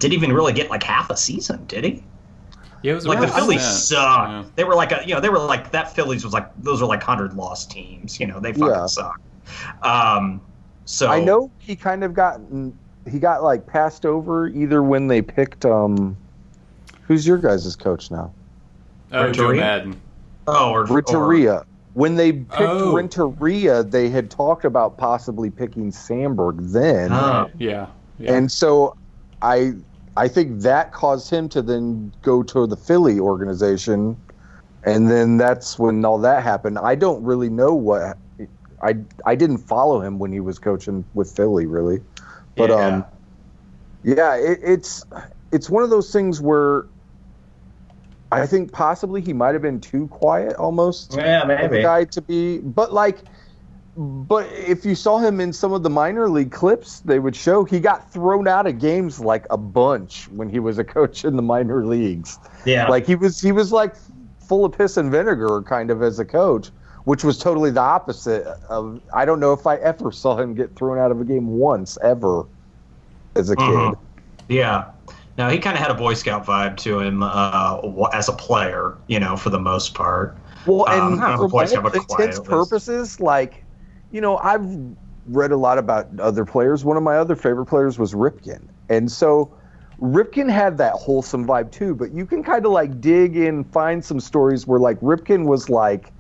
even really get like half a season, did he? Yeah, it was like the Phillies sucked. Yeah. They were like that Phillies was like, those are like 100 lost teams. They fucking suck. So I know he kind of got like passed over either when they picked who's your guys' coach now? Joe Madden. Renteria. When they picked Renteria, they had talked about possibly picking Sandberg then. Yeah. And so I think that caused him to then go to the Philly organization, and then that's when all that happened. I don't really know what I didn't follow him when he was coaching with Philly, really. But it's one of those things where I think possibly he might have been too quiet almost. Yeah, maybe. For the guy to be, but if you saw him in some of the minor league clips, they would show he got thrown out of games like a bunch when he was a coach in the minor leagues. Yeah. Like he was like full of piss and vinegar kind of as a coach, which was totally the opposite of, I don't know if I ever saw him get thrown out of a game once ever as a kid. Yeah. Now, he kind of had a Boy Scout vibe to him as a player, for the most part. Well, and not for a Boy Scout, all but intents purposes, like, I've read a lot about other players. One of my other favorite players was Ripken. And so Ripken had that wholesome vibe too, but you can kind of like dig in, find some stories where like Ripken was like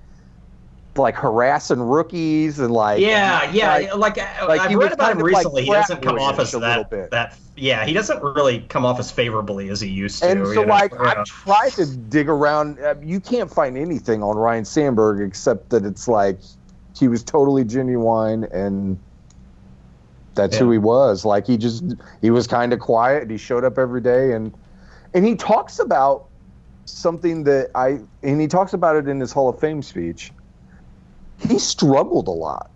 harassing rookies and like I've read about him recently. He doesn't come off as that. Yeah, he doesn't really come off as favorably as he used to. And so I've tried to dig around. You can't find anything on Ryan Sandberg except that it's like he was totally genuine and that's who he was. Like he was kind of quiet. He showed up every day and he talks about something he talks about it in his Hall of Fame speech. He struggled a lot,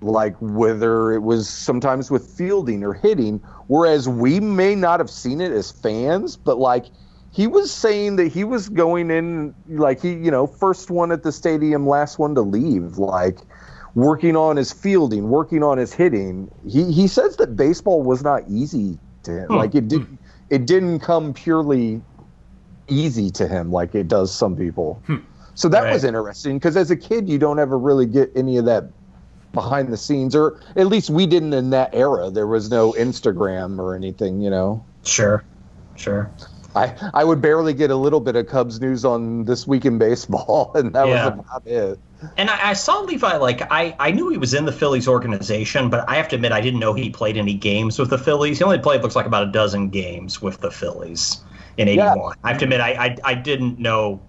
like whether it was sometimes with fielding or hitting, whereas we may not have seen it as fans, but like he was saying that he was going in like first one at the stadium, last one to leave, like working on his fielding, working on his hitting. He says that baseball was not easy to him. Like it didn't come purely easy to him like it does some people. So that was interesting because as a kid, you don't ever really get any of that behind the scenes, or at least we didn't in that era. There was no Instagram or anything, Sure. I would barely get a little bit of Cubs news on This Week in Baseball, and that was about it. And I saw Levi, like, I knew he was in the Phillies organization, but I have to admit I didn't know he played any games with the Phillies. He only played, looks like, about a dozen games with the Phillies in 81. Yeah. I have to admit I didn't know.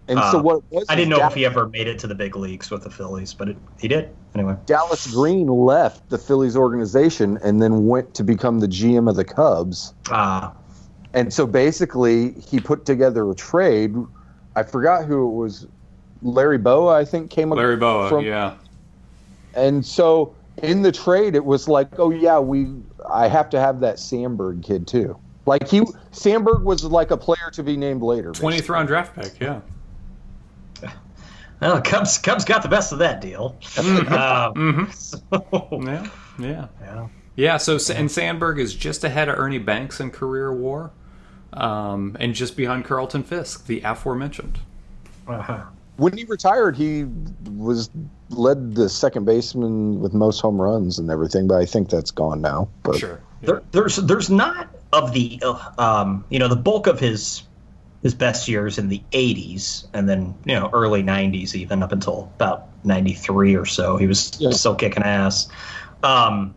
And so what was I didn't know if he ever made it to the big leagues with the Phillies, but he did anyway. Dallas Green left the Phillies organization and then went to become the GM of the Cubs. And so basically he put together a trade. I forgot who it was. Larry Boa, I think, came Larry Boa, yeah. And so in the trade, it was like, oh yeah, I have to have that Sandberg kid too. Like Sandberg was like a player to be named later. 20th round draft pick, yeah. Well, Cubs got the best of that deal. Yeah. So and Sandberg is just ahead of Ernie Banks in career WAR, and just behind Carlton Fisk, the aforementioned. When he retired, he led the second baseman with most home runs and everything, but I think that's gone now. But sure. Yeah. There's not of the the bulk of his best years in the 80s and then early 90s, even up until about 93 or so. He was still kicking ass. Not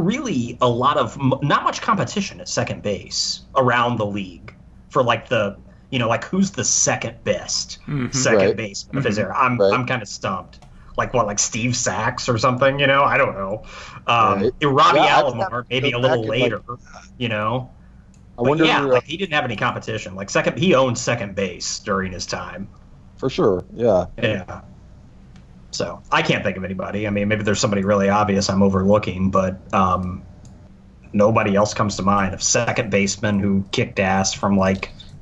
really not much competition at second base around the league for like the who's the second best second baseman of his era. I'm kind of stumped. Like Steve Sachs or something, I don't know. Robbie Alomar maybe a little later, I wonder. He didn't have any competition. Like he owned second base during his time. For sure, yeah. Yeah. So I can't think of anybody. I mean, maybe there's somebody really obvious I'm overlooking, but nobody else comes to mind of second baseman who kicked ass from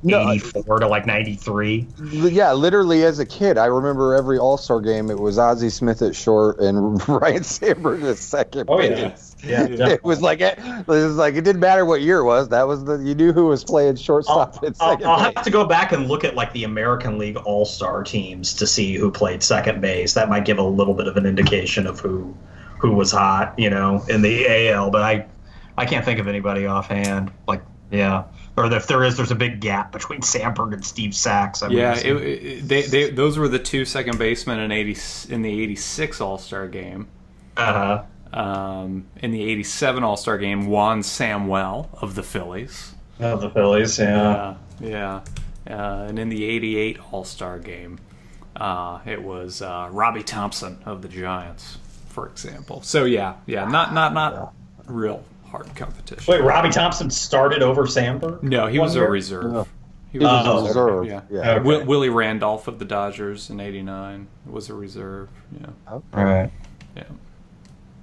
84 to 93. Yeah, literally as a kid, I remember every All-Star game. It was Ozzie Smith at short and Ryan Sandberg at second. Oh yeah. It was like it didn't matter what year it was. That was you knew who was playing shortstop at second. I'll have to go back and look at the American League All-Star teams to see who played second base. That might give a little bit of an indication of who was hot, in the AL. But I can't think of anybody offhand. Or if there is, there's a big gap between Sandberg and Steve Sachs. Those were the two second basemen in the 86 All-Star game. In the 87 All-Star game, Juan Samuel of the Phillies. Of the Phillies, yeah. And in the 88 All-Star game, it was Robbie Thompson of the Giants, for example. So not real hard competition. Wait, Robbie Thompson started over Sandberg? No, he was a reserve. No. He was a reserve. Yeah. Okay. Willie Randolph of the Dodgers in '89 was a reserve. Yeah. Okay. Right.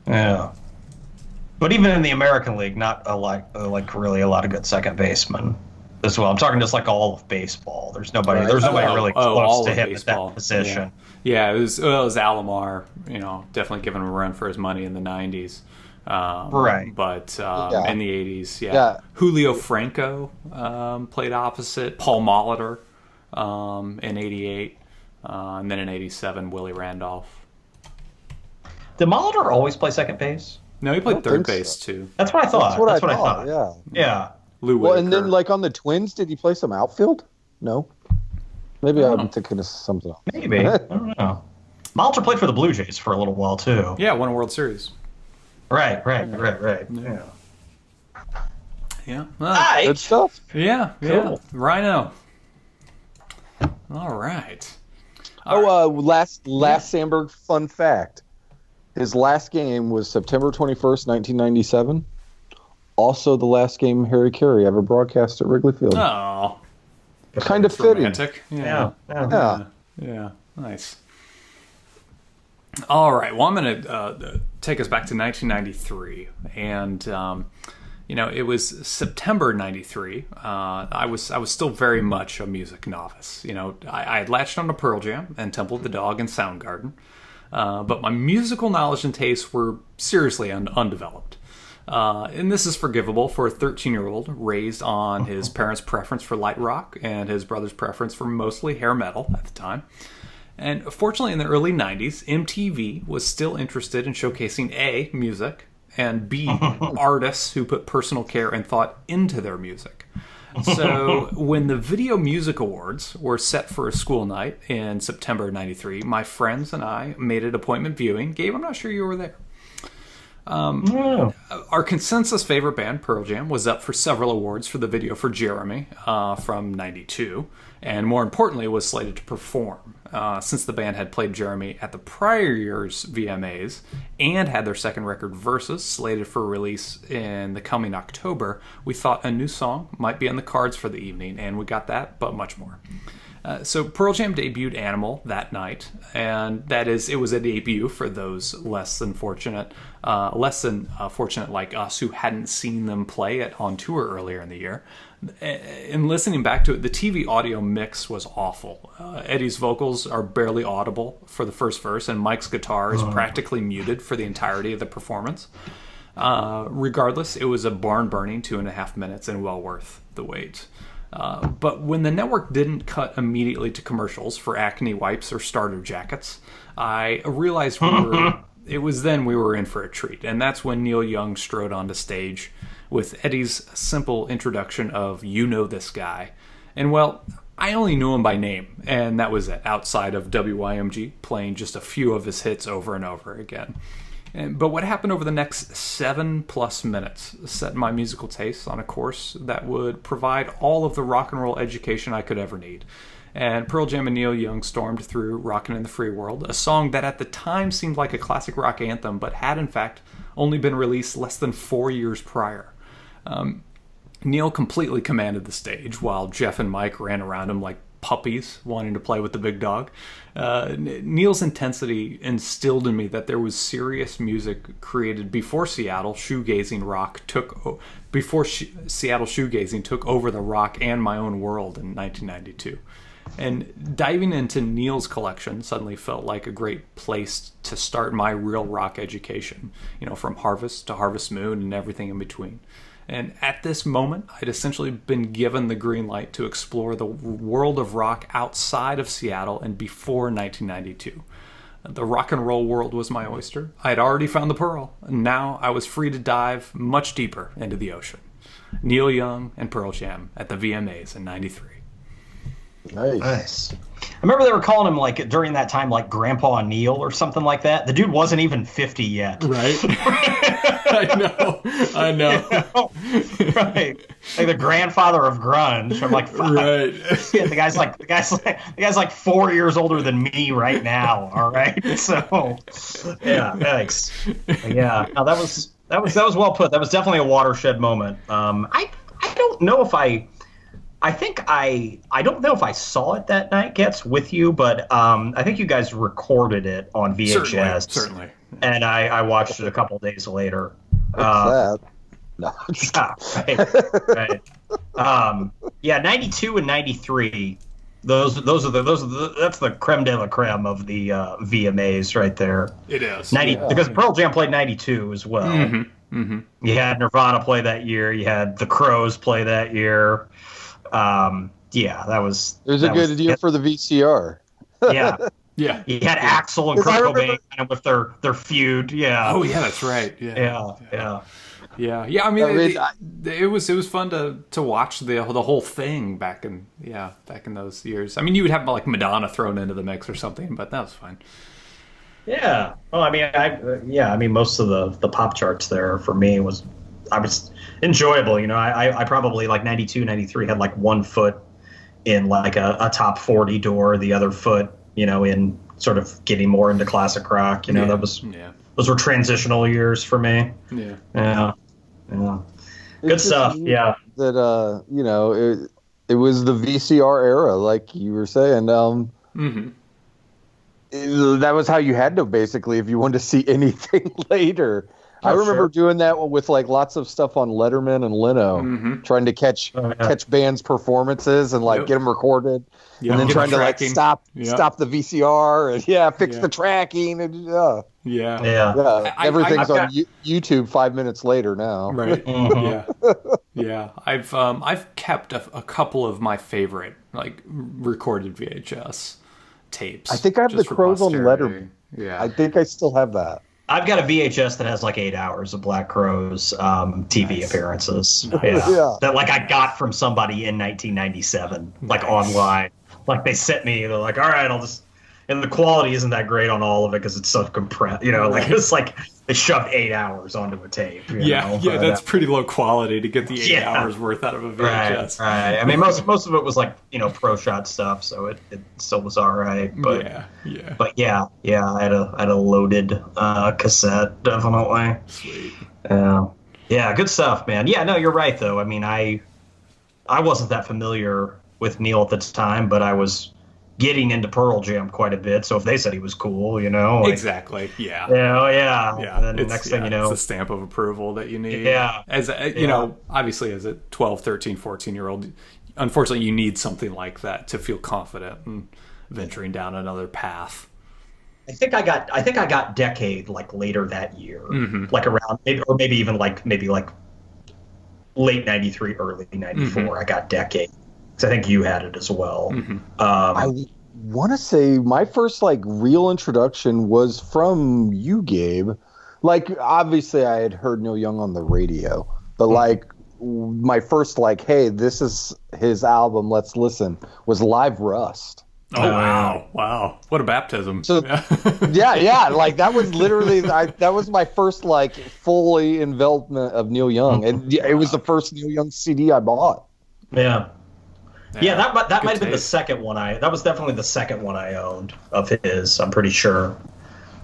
Yeah. But even in the American League, not really a lot of good second basemen as well. I'm talking just all of baseball. There's nobody. There's nobody really close to him at that position. Yeah, it was Alomar. Definitely giving him a run for his money in the '90s. Right. But in the 80s, Julio Franco played opposite, Paul Molitor in 88, and then in 87, Willie Randolph. Did Molitor always play second base? No, he played third base too. That's what I thought. That's what I thought. Yeah. Lou well, Whitaker. and then like on the Twins, did he play some outfield? No. Maybe I'm thinking of something else. Maybe. I don't know. Molitor played for the Blue Jays for a little while too. Yeah, won a World Series. Right. Yeah. Good stuff. Yeah. Cool. Rhino. All right. Last Sandberg fun fact. His last game was September 21st, 1997. Also the last game Harry Carey ever broadcast at Wrigley Field. Oh. Kind of fitting. Romantic. Yeah. Nice. All right. Well, I'm going to take us back to 1993. And, it was September 93. I was still very much a music novice. I had latched on to Pearl Jam and Temple of the Dog and Soundgarden. But my musical knowledge and tastes were seriously undeveloped. And this is forgivable for a 13-year-old raised on his parents' preference for light rock and his brother's preference for mostly hair metal at the time. And fortunately, in the early 90s, MTV was still interested in showcasing A, music, and B, artists who put personal care and thought into their music. So when the Video Music Awards were set for a school night in September 93, my friends and I made an appointment viewing. Gabe, I'm not sure you were there. Our consensus favorite band, Pearl Jam, was up for several awards for the video for Jeremy from 92, and more importantly was slated to perform. Since the band had played Jeremy at the prior year's VMAs and had their second record, Versus, slated for release in the coming October, we thought a new song might be on the cards for the evening, and we got that, but much more. So Pearl Jam debuted Animal that night, and that is, it was a debut for those less than fortunate like us who hadn't seen them play it on tour earlier in the year. In listening back to it, the TV audio mix was awful. Eddie's vocals are barely audible for the first verse, and Mike's guitar is practically muted for the entirety of the performance. Regardless, it was a barn-burning 2.5 minutes and well worth the wait. But when the network didn't cut immediately to commercials for Acne wipes or starter jackets, I realized it was then we were in for a treat. And that's when Neil Young strode onto stage with Eddie's simple introduction of "You Know This Guy." And well, I only knew him by name, and that was it, outside of WYMG playing just a few of his hits over and over again. But what happened over the next 7+ minutes set my musical tastes on a course that would provide all of the rock and roll education I could ever need. And Pearl Jam and Neil Young stormed through Rockin' in the Free World, a song that at the time seemed like a classic rock anthem, but had in fact only been released less than 4 years prior. Neil completely commanded the stage while Jeff and Mike ran around him like puppies wanting to play with the big dog. Neil's intensity instilled in me that there was serious music created before Seattle shoegazing took over the rock and my own world in 1992. And diving into Neil's collection suddenly felt like a great place to start my real rock education, from Harvest to Harvest Moon and everything in between. And at this moment, I'd essentially been given the green light to explore the world of rock outside of Seattle and before 1992. The rock and roll world was my oyster. I had already found the pearl, and now I was free to dive much deeper into the ocean. Neil Young and Pearl Jam at the VMAs in 93. Nice. I remember they were calling him, like, during that time, like Grandpa Neil or something like that. The dude wasn't even 50 yet. Right. I know. Right. Like the grandfather of grunge. I'm like, fuck. Right. Yeah, the guy's like 4 years older than me right now. All right. So, yeah, thanks. Yeah. No, that was well put. That was definitely a watershed moment. I don't know if I don't know if I saw it that night, Getz, with you, but I think you guys recorded it on VHS. Certainly. And I watched it a couple days later. What's that? No. Right. Yeah, 92 and 93. That's the creme de la creme of the VMAs right there. It is. Because Pearl Jam played 92 as well. Mm-hmm. Mm-hmm. You had Nirvana play that year. You had the Crows play that year. That was. It was a good year for the VCR. Yeah. Yeah. You had Axl and Kurt Cobain kind of with their feud. Yeah. Oh yeah, that's right. Yeah. I mean, it was fun to watch the whole thing back in those years. I mean, you would have like Madonna thrown into the mix or something, but that was fine. Yeah. Well, I mean, most of the pop charts there for me was enjoyable. You know, I probably like 92, 93 had like one foot in like a top 40 door, the other foot, you know, in sort of getting more into classic rock. You know, those were transitional years for me. Yeah. Good stuff. Yeah. That you know, it was the VCR era, like you were saying. That was how you had to basically, if you wanted to see anything later. I remember doing that with like lots of stuff on Letterman and Leno, trying to catch bands' performances and like get them recorded, and then trying to like stop the VCR and fix the tracking and everything's on YouTube 5 minutes later now. Right. I've kept a couple of my favorite like recorded VHS tapes. I think I have the Crows on Letterman. Yeah, I think I still have that. I've got a VHS that has like 8 hours of Black Crowes TV appearances. That like I got from somebody in 1997, like online. Like they sent me, they're like, all right, and the quality isn't that great on all of it because it's so compressed. You know, like it's like they shoved 8 hours onto a tape. You know? That's pretty low quality to get the 8 hours worth out of a VHS. Right. I mean, most of it was like, you know, pro shot stuff, so it still was all right. But I had a loaded cassette, definitely. Sweet. Yeah, good stuff, man. Yeah, no, you're right though. I mean, I wasn't that familiar with Neil at the time, but I was getting into Pearl Jam quite a bit, so if they said he was cool, you know, like, exactly, yeah. And then the next thing you know, it's a stamp of approval that you need. As you know, obviously as a 12, 13, 14-year-old, unfortunately, you need something like that to feel confident in venturing down another path. I think I got Decade like later that year, like around maybe even like late 93, early 94. I got Decade. I think you had it as well. I want to say my first like real introduction was from you, Gabe. Like obviously I had heard Neil Young on the radio, but like my first like, hey, this is his album, let's listen, was Live Rust. Oh wow! What a baptism! So like that was literally that was my first like fully involvement of Neil Young, and it was the first Neil Young CD I bought. Yeah, that might have been the second one that was definitely the second one I owned of his, I'm pretty sure.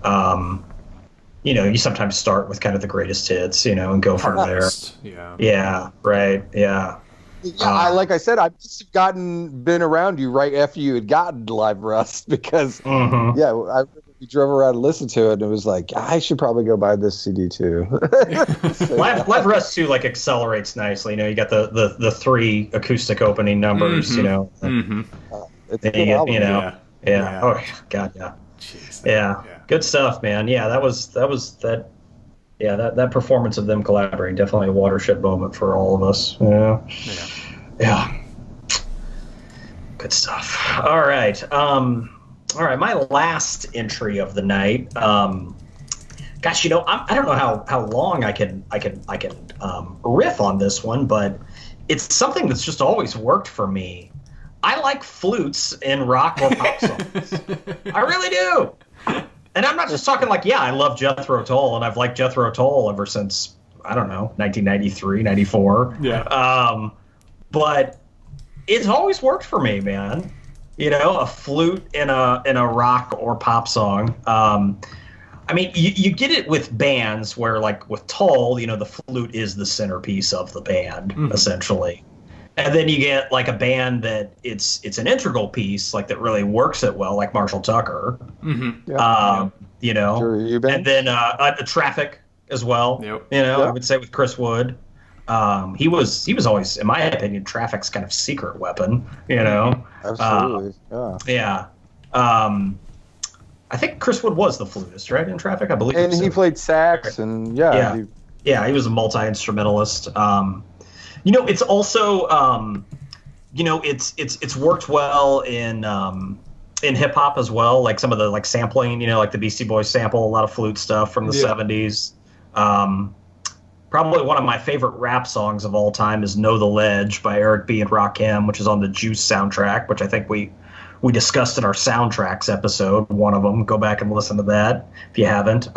You know, you sometimes start with kind of the greatest hits, you know, and go from there. Yeah, right. Yeah. Yeah, like I said, I must have been around you right after you had gotten Live Rust because we drove around and listened to it, and it was like, I should probably go buy this CD too. Live Rust too, like accelerates nicely. You know, you got the 3 acoustic opening numbers. You know, it's a good album. You know, Oh God, yeah. Jeez, yeah, good stuff, man. Yeah, that was that. Yeah, that performance of them collaborating, definitely a watershed moment for all of us. Yeah. Good stuff. All right. My last entry of the night. Gosh, you know, I don't know how long I can riff on this one, but it's something that's just always worked for me. I like flutes in rock or pop songs. I really do. And I'm not just talking like, I love Jethro Tull, and I've liked Jethro Tull ever since, I don't know, 1993, 94. Yeah. But it's always worked for me, man. You know, a flute in a rock or pop song. I mean, you get it with bands where, like with Tull, you know, the flute is the centerpiece of the band, essentially. And then you get like a band that it's an integral piece, like that really works it well, like Marshall Tucker. You know, and then Traffic as well. Yep. You know, I would say with Chris Wood. He was always, in my opinion, Traffic's kind of secret weapon. You know, absolutely, yeah. I think Chris Wood was the flutist, right, in Traffic, I believe. And he played sax, and he was a multi-instrumentalist. You know, it's also, you know, it's worked well in hip hop as well, like some of the like sampling, you know, like the Beastie Boys sample a lot of flute stuff from the 70s. Probably one of my favorite rap songs of all time is "Know the Ledge" by Eric B. and Rakim, which is on the Juice soundtrack, which I think we discussed in our soundtracks episode. One of them, go back and listen to that if you haven't.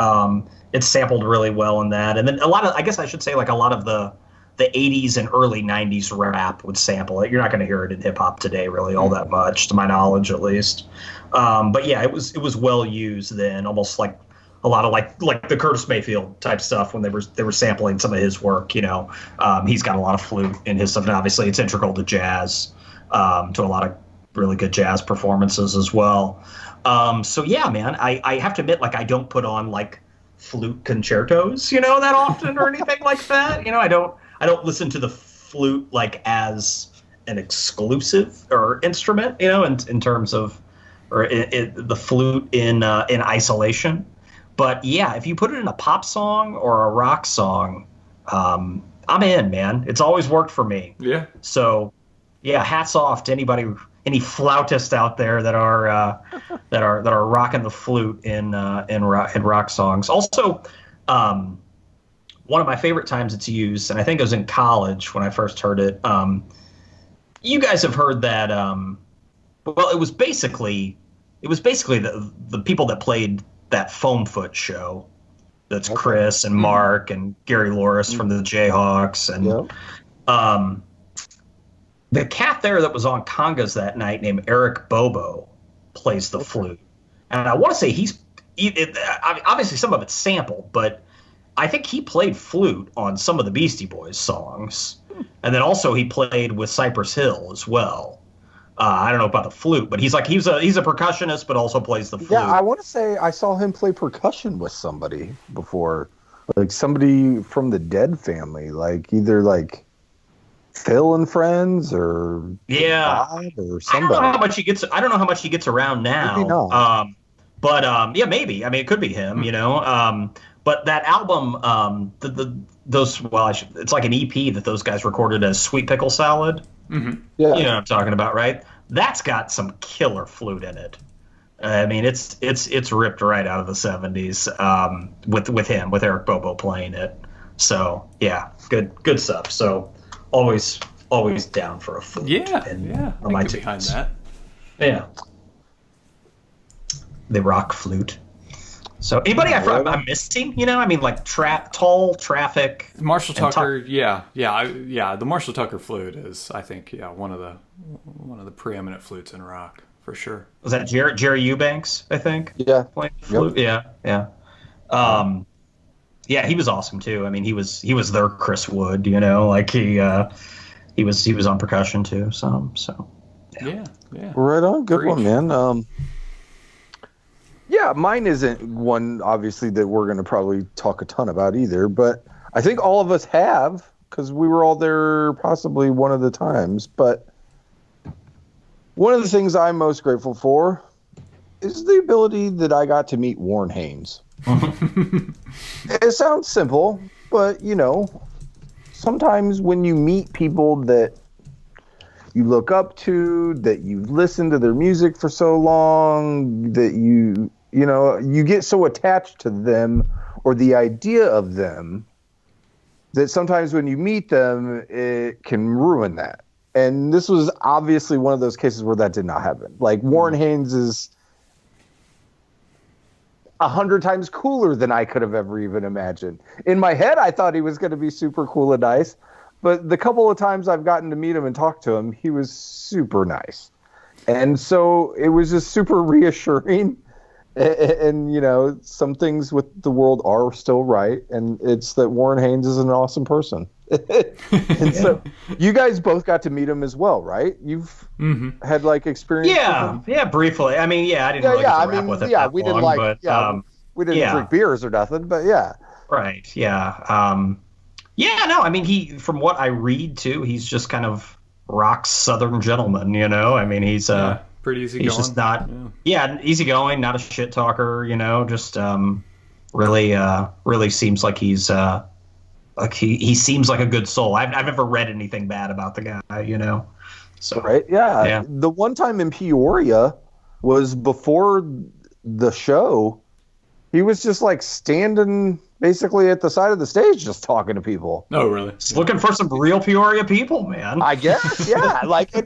It's sampled really well in that, and then a lot of, I guess I should say, like a lot of the 80s and early 90s rap would sample it. You're not going to hear it in hip hop today really all that much, to my knowledge at least. But yeah, it was well used then, almost like a lot of like the Curtis Mayfield type stuff when they were sampling some of his work. You know, he's got a lot of flute in his stuff, and obviously it's integral to jazz, to a lot of really good jazz performances as well. So yeah, man, I have to admit, like, I don't put on like flute concertos, you know, that often or anything like that. You know, I don't listen to the flute like as an exclusive or instrument, you know, in terms of, or the flute in isolation. But yeah, if you put it in a pop song or a rock song, I'm in, man. It's always worked for me. Yeah. So yeah, hats off to anybody, any flautists out there that are rocking the flute in rock songs. Also, one of my favorite times it's used, and I think it was in college when I first heard it. You guys have heard that. Well, it was basically the people that played that Foamfoot show. That's okay. Chris and Mark and Gary Loris from the Jayhawks, and the cat there that was on congas that night named Eric Bobo plays the flute, and I want to say obviously some of it's sampled, but I think he played flute on some of the Beastie Boys songs, and then also he played with Cypress Hill as well. I don't know about the flute, but he's a percussionist, but also plays the flute. Yeah, I want to say I saw him play percussion with somebody before, like somebody from the Dead family, like either like Phil and Friends or Bob or somebody. I don't know how much he gets around now. Maybe not. But yeah, maybe. I mean, it could be him, you know. But that album, it's like an EP that those guys recorded as Sweet Pickle Salad. Mm-hmm. Yeah. You know what I'm talking about, right? That's got some killer flute in it. I mean, it's ripped right out of the 70s, with Eric Bobo playing it. So yeah, good stuff. So always down for a flute. Yeah. On my behind that. Yeah. The rock flute. So anybody I'm missing, you know? I mean, like Tall, Traffic, Marshall Tucker. Yeah. The Marshall Tucker flute is, I think, one of the preeminent flutes in rock for sure. Was that Jerry Eubanks? I think. Yeah. Playing the flute. Yep. Yeah. Yeah, he was awesome too. I mean, he was their Chris Wood, you know, like he was on percussion too. So yeah. Right on, good one, man. Yeah, mine isn't one, obviously, that we're going to probably talk a ton about either, but I think all of us have, because we were all there possibly one of the times. But one of the things I'm most grateful for is the ability that I got to meet Warren Haynes. It sounds simple, but, you know, sometimes when you meet people that you look up to, that you've listened to their music for so long, that you get so attached to them or the idea of them that sometimes when you meet them, it can ruin that. And this was obviously one of those cases where that did not happen. Like, Warren Haynes is 100 times cooler than I could have ever even imagined. In my head, I thought he was going to be super cool and nice, but the couple of times I've gotten to meet him and talk to him, he was super nice. And so it was just super reassuring. And, you know, some things with the world are still right, and it's that Warren Haynes is an awesome person. And so you guys both got to meet him as well, right? You've had like experience with him? Yeah, briefly. I mean, I didn't really get to rap with it that we long, didn't we didn't drink beers or nothing, but yeah. Right, yeah. Yeah, no, I mean, from what I read too, he's just kind of rock Southern gentleman, you know. I mean, pretty easy he's going. just not, easygoing, not a shit talker, you know. Just really seems like he's like he seems like a good soul. I've never read anything bad about the guy, you know. So right, yeah. The one time in Peoria was before the show. He was just like standing basically at the side of the stage just talking to people. Oh, really? Just looking for some real Peoria people, man. I guess, yeah.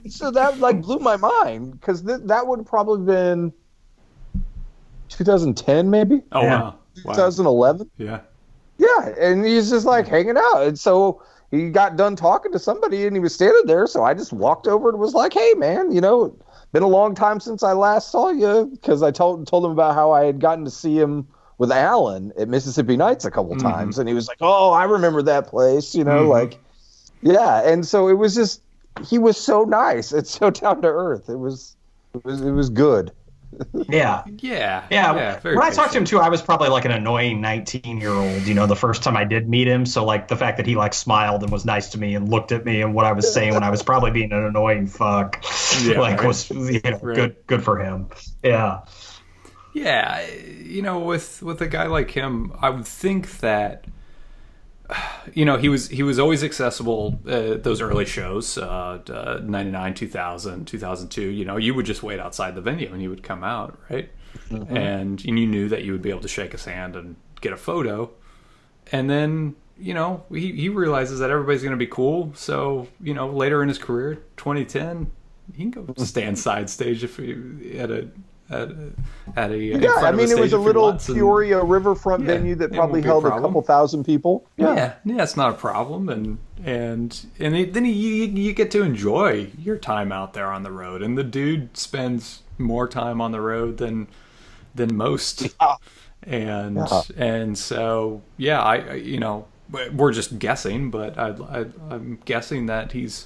So that like blew my mind because that would have probably been 2010 maybe. Oh, wow. 2011. Yeah. Yeah, and he's just like hanging out. And so he got done talking to somebody and he was standing there. So I just walked over and was like, hey, man, you know, been a long time since I last saw you, because I told him about how I had gotten to see him with Alan at Mississippi Nights a couple times, and he was like, "Oh, I remember that place," you know, like, yeah. And so it was just, he was so nice and so down to earth. It was good. Yeah. When I talked to him too, I was probably like an annoying 19-year-old, you know, the first time I did meet him. So like the fact that he like smiled and was nice to me and looked at me and what I was saying when I was probably being an annoying fuck, was, you know, good for him. Yeah. Yeah, you know, with a guy like him, I would think that, you know, he was always accessible. Those early shows, 99, 2000, 2002. You know, you would just wait outside the venue and he would come out, right? And you knew that you would be able to shake his hand and get a photo. And then, you know, he realizes that everybody's going to be cool. So, you know, later in his career, 2010, he can go stand side stage if he at a I mean, it was a little Peoria riverfront venue that probably held a couple thousand people. Yeah, it's not a problem, and then you get to enjoy your time out there on the road. And the dude spends more time on the road than most, and so I you know, we're just guessing, but I'm guessing that he's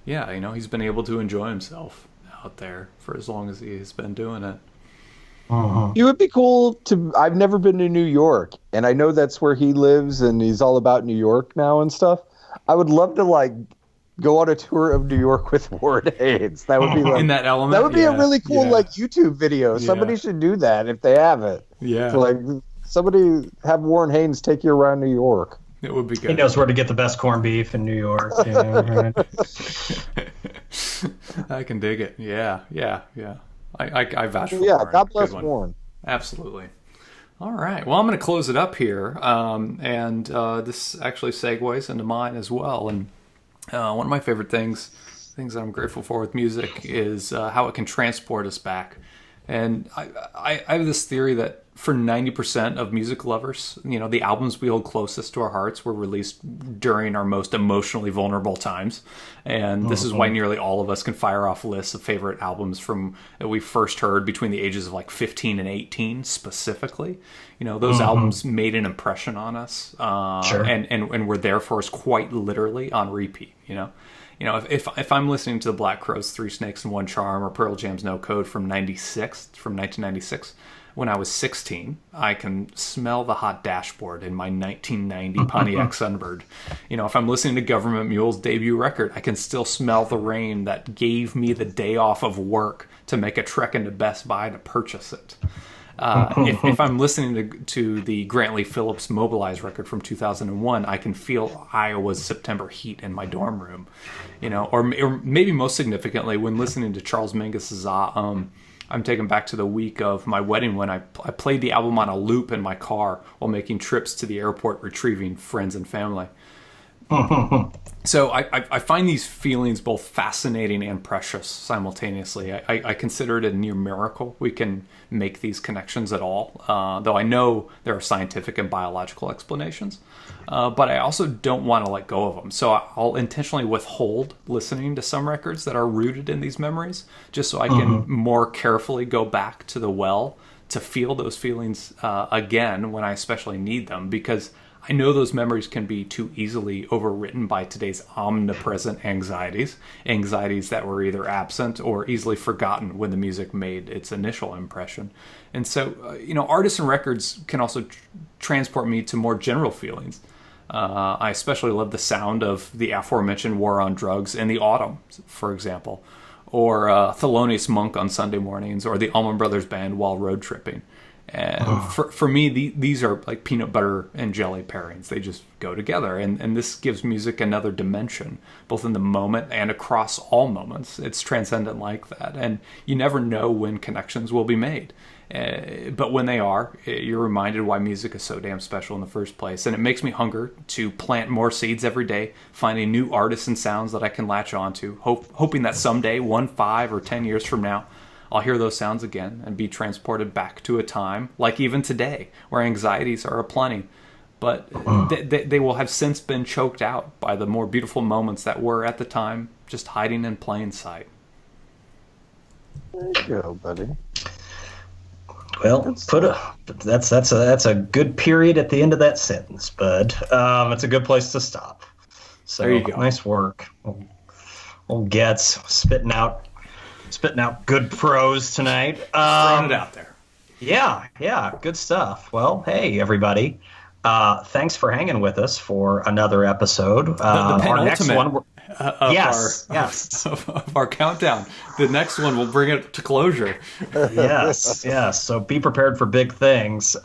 been able to enjoy himself out there for as long as he's been doing it. It would be cool to. I've never been to New York, and I know that's where he lives, and he's all about New York now and stuff. I would love to like go on a tour of New York with Warren Haynes. That would be like, in that element. That would be a really cool like YouTube video. Somebody should do that if they have it. Yeah, so, like somebody have Warren Haynes take you around New York. It would be good. He knows where to get the best corned beef in New York. You know, right? I can dig it. Yeah. I vouch for Warren. God bless Warren. Absolutely. All right. Well, I'm going to close it up here. And this actually segues into mine as well. And one of my favorite things that I'm grateful for with music is how it can transport us back. And I have this theory that for 90% of music lovers, you know, the albums we hold closest to our hearts were released during our most emotionally vulnerable times. And this is why nearly all of us can fire off lists of favorite albums from that we first heard between the ages of like 15 and 18 specifically. You know, those albums made an impression on us and were there for us quite literally on repeat, you know. You know, if I'm listening to the Black Crowes' Three Snakes and One Charm or Pearl Jam's No Code from 1996, when I was 16, I can smell the hot dashboard in my 1990 Pontiac Sunbird. You know, if I'm listening to Government Mule's debut record, I can still smell the rain that gave me the day off of work to make a trek into Best Buy to purchase it. If I'm listening to the Grant Lee Phillips Mobilize record from 2001, I can feel Iowa's September heat in my dorm room, you know, or maybe most significantly, when listening to Charles Mingus's I'm taken back to the week of my wedding when I played the album on a loop in my car while making trips to the airport retrieving friends and family. So I find these feelings both fascinating and precious simultaneously. I consider it a near miracle we can make these connections at all, though I know there are scientific and biological explanations. But I also don't want to let go of them. So I'll intentionally withhold listening to some records that are rooted in these memories, just so I can more carefully go back to the well to feel those feelings again when I especially need them, because I know those memories can be too easily overwritten by today's omnipresent anxieties that were either absent or easily forgotten when the music made its initial impression. And so, you know, artists and records can also transport me to more general feelings. I especially love the sound of the aforementioned War on Drugs in the autumn, for example, or Thelonious Monk on Sunday mornings, or the Allman Brothers Band while road tripping. And for me, these are like peanut butter and jelly pairings. They just go together. And this gives music another dimension, both in the moment and across all moments. It's transcendent like that. And you never know when connections will be made. But when they are, you're reminded why music is so damn special in the first place. And it makes me hunger to plant more seeds every day, finding new artists and sounds that I can latch onto, hoping that someday, 5 or 10 years from now, I'll hear those sounds again and be transported back to a time, like even today, where anxieties are aplenty. But they will have since been choked out by the more beautiful moments that were, at the time, just hiding in plain sight. There you go, buddy. Well, that's a good period at the end of that sentence, bud. It's a good place to stop. So there you go. Nice work. Old Getz spitting out good prose tonight. Throwing it out there. Yeah, good stuff. Well, hey everybody, thanks for hanging with us for another episode. The penultimate our next one, of our countdown. The next one will bring it to closure. yes. So be prepared for big things.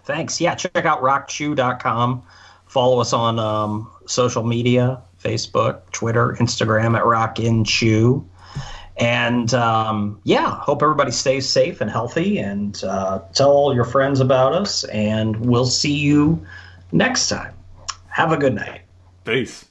Thanks. Yeah, check out rockchew.com. Follow us on social media: Facebook, Twitter, Instagram at RockInChew. And hope everybody stays safe and healthy, and tell all your friends about us, and we'll see you next time. Have a good night. Peace.